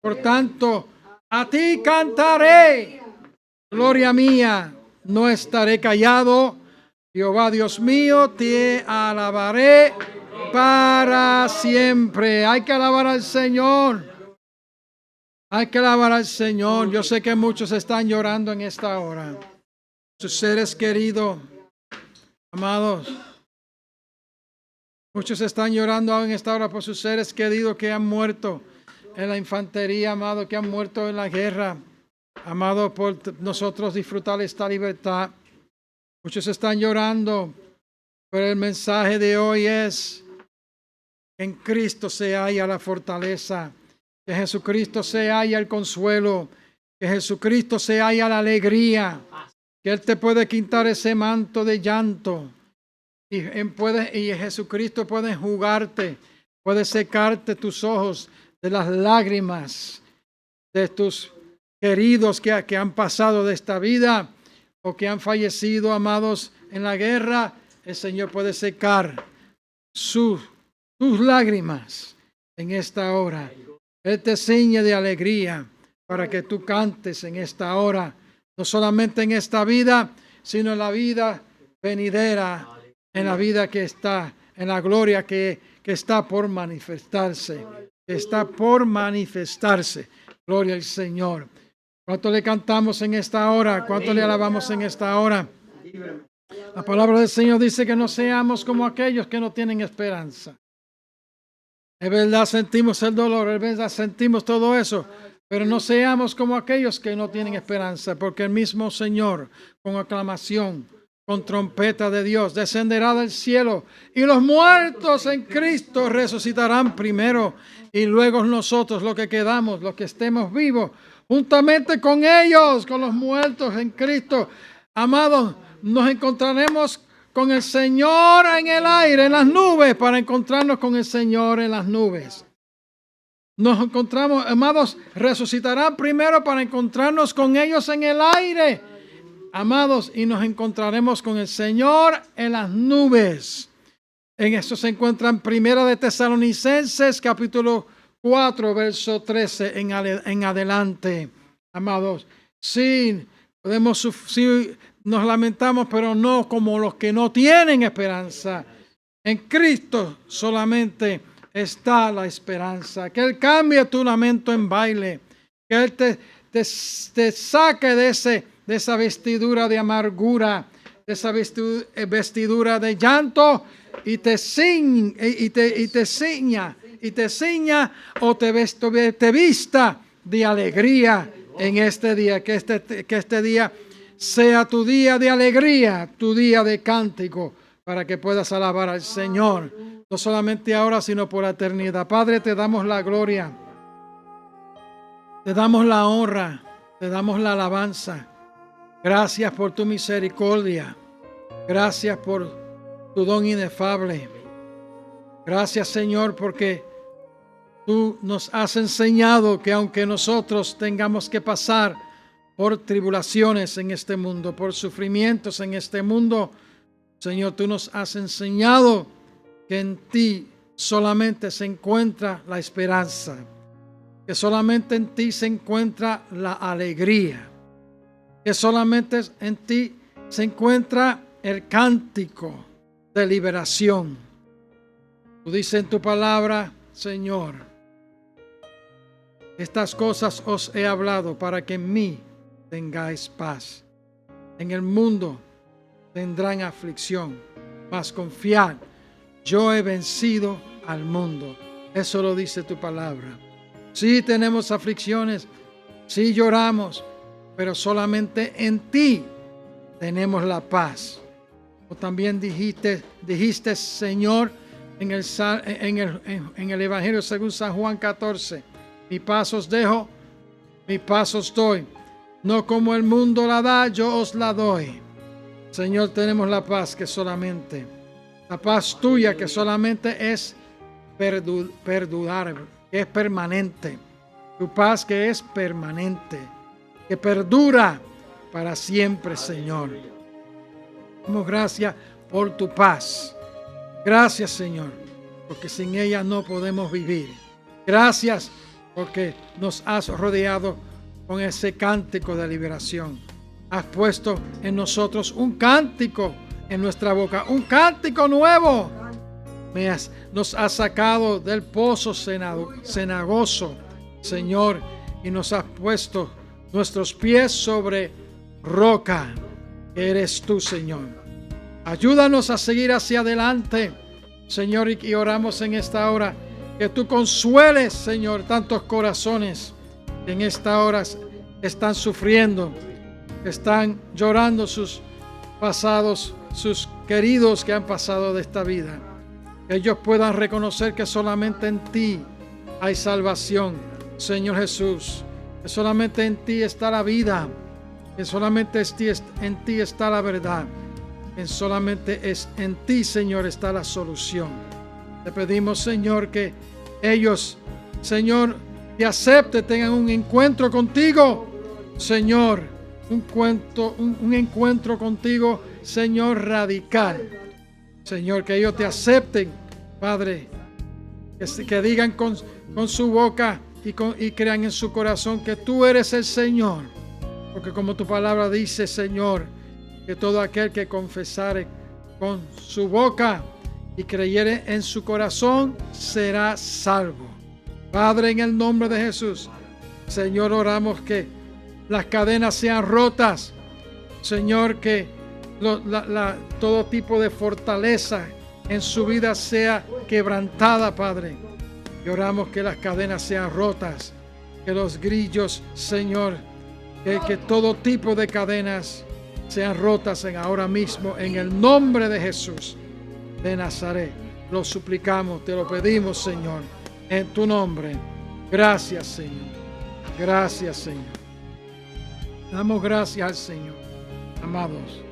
por tanto, a ti cantaré. Gloria mía, no estaré callado. Jehová Dios mío, te alabaré para siempre. Hay que alabar al Señor. Hay que alabar al Señor. Yo sé que muchos están llorando en esta hora. Sus seres queridos, amados. Muchos están llorando en esta hora por sus seres queridos que han muerto en la infantería, amado, que han muerto en la guerra. Amado, por nosotros disfrutar esta libertad. Muchos están llorando, pero el mensaje de hoy es: en Cristo se halla la fortaleza, que en Jesucristo se halla el consuelo, que en Jesucristo se halla la alegría, que Él te puede quitar ese manto de llanto y Jesucristo puede enjugarte, puede secarte tus ojos de las lágrimas de tus queridos que han pasado de esta vida o que han fallecido, amados, en la guerra. El Señor puede secar tus lágrimas en esta hora. Él te ciñe de alegría para que tú cantes en esta hora, no solamente en esta vida, sino en la vida venidera, en la vida que está, en la gloria que está por manifestarse, Gloria al Señor. ¿Cuánto le cantamos en esta hora? ¿Cuánto le alabamos en esta hora? La palabra del Señor dice que no seamos como aquellos que no tienen esperanza. Es verdad, sentimos el dolor, es verdad, sentimos todo eso, pero no seamos como aquellos que no tienen esperanza, porque el mismo Señor, con aclamación, con trompeta de Dios, descenderá del cielo, y los muertos en Cristo resucitarán primero, y luego nosotros, los que quedamos, los que estemos vivos, juntamente con ellos, con los muertos en Cristo, amados, nos encontraremos con el Señor en el aire, en las nubes, para encontrarnos con el Señor en las nubes. Nos encontramos, amados, resucitarán primero para encontrarnos con ellos en el aire, amados, y nos encontraremos con el Señor en las nubes. En esto se encuentran Primera de Tesalonicenses, capítulo 4, verso 13 en adelante, amados. Sí, nos lamentamos, pero no como los que no tienen esperanza. En Cristo solamente está la esperanza. Que Él cambie tu lamento en baile. Que Él te saque de esa vestidura de amargura, de esa vestidura de llanto, y te ciña o te vista de alegría en este día. Que este día sea tu día de alegría, tu día de cántico, para que puedas alabar al Señor, no solamente ahora, sino por la eternidad. Padre, te damos la gloria, te damos la honra, te damos la alabanza. Gracias por tu misericordia. Gracias por tu don inefable. Gracias, Señor, porque tú nos has enseñado que aunque nosotros tengamos que pasar por tribulaciones en este mundo, por sufrimientos en este mundo, Señor, tú nos has enseñado que en ti solamente se encuentra la esperanza, que solamente en ti se encuentra la alegría, que solamente en ti se encuentra el cántico de liberación. Tú dices en tu palabra, Señor, estas cosas os he hablado para que en mí tengáis paz. En el mundo tendrán aflicción, mas confiad, yo he vencido al mundo. Eso lo dice tu palabra. Sí tenemos aflicciones, sí lloramos, pero solamente en ti tenemos la paz. O también dijiste, Señor, en el Evangelio según San Juan 14, mi paz os dejo, mi paz os doy. No como el mundo la da, yo os la doy. Señor, tenemos la paz que solamente, la paz tuya que solamente es perdurar, que es permanente. Tu paz que es permanente, que perdura para siempre, Señor. Damos gracias por tu paz. Gracias, Señor, porque sin ella no podemos vivir. Gracias porque nos has rodeado con ese cántico de liberación. Has puesto en nosotros un cántico en nuestra boca, un cántico nuevo. Nos has sacado del pozo cenagoso, Señor, y nos has puesto nuestros pies sobre roca, que eres tú, Señor. Ayúdanos a seguir hacia adelante, Señor, y oramos en esta hora que tú consueles, Señor, tantos corazones que en esta hora están sufriendo, están llorando sus pasados, sus queridos que han pasado de esta vida. Que ellos puedan reconocer que solamente en ti hay salvación, Señor Jesús. Que solamente en ti está la vida. Que solamente en ti está la verdad. Que solamente en ti, Señor, está la solución. Te pedimos, Señor, que ellos, Señor, te acepten, tengan un encuentro contigo, Señor. Un encuentro contigo, Señor, radical. Señor, que ellos te acepten, Padre. Que digan con su boca y crean en su corazón que tú eres el Señor. Porque como tu palabra dice, Señor, que todo aquel que confesare con su boca y creyere en su corazón será salvo. Padre, en el nombre de Jesús, Señor, oramos que las cadenas sean rotas. Señor, que todo tipo de fortaleza en su vida sea quebrantada, Padre. Y oramos que las cadenas sean rotas, que los grillos, Señor, que todo tipo de cadenas sean rotas ahora mismo en el nombre de Jesús de Nazaret. Lo suplicamos, te lo pedimos, Señor, en tu nombre. Gracias, Señor. Gracias, Señor. Damos gracias al Señor, amados.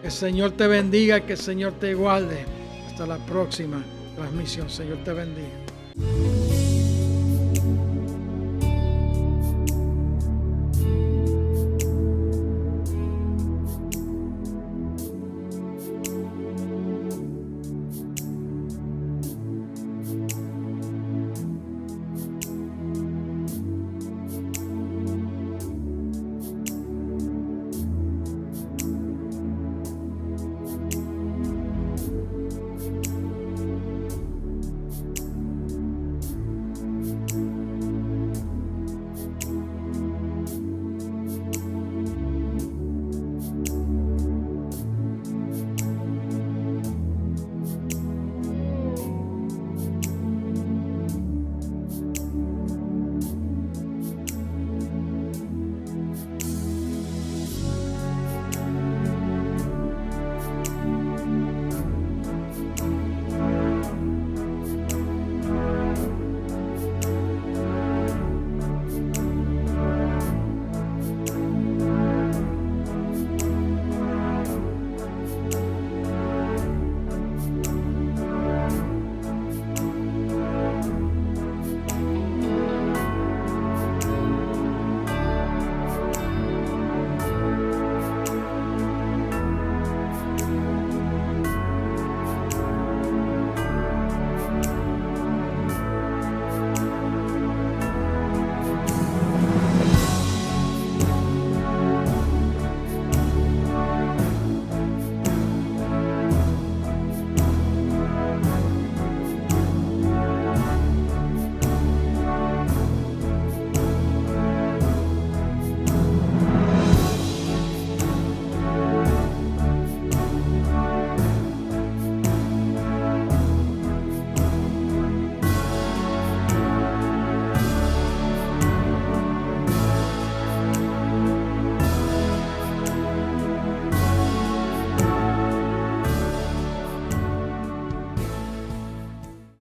Que el Señor te bendiga, que el Señor te guarde. Hasta la próxima transmisión. Señor te bendiga.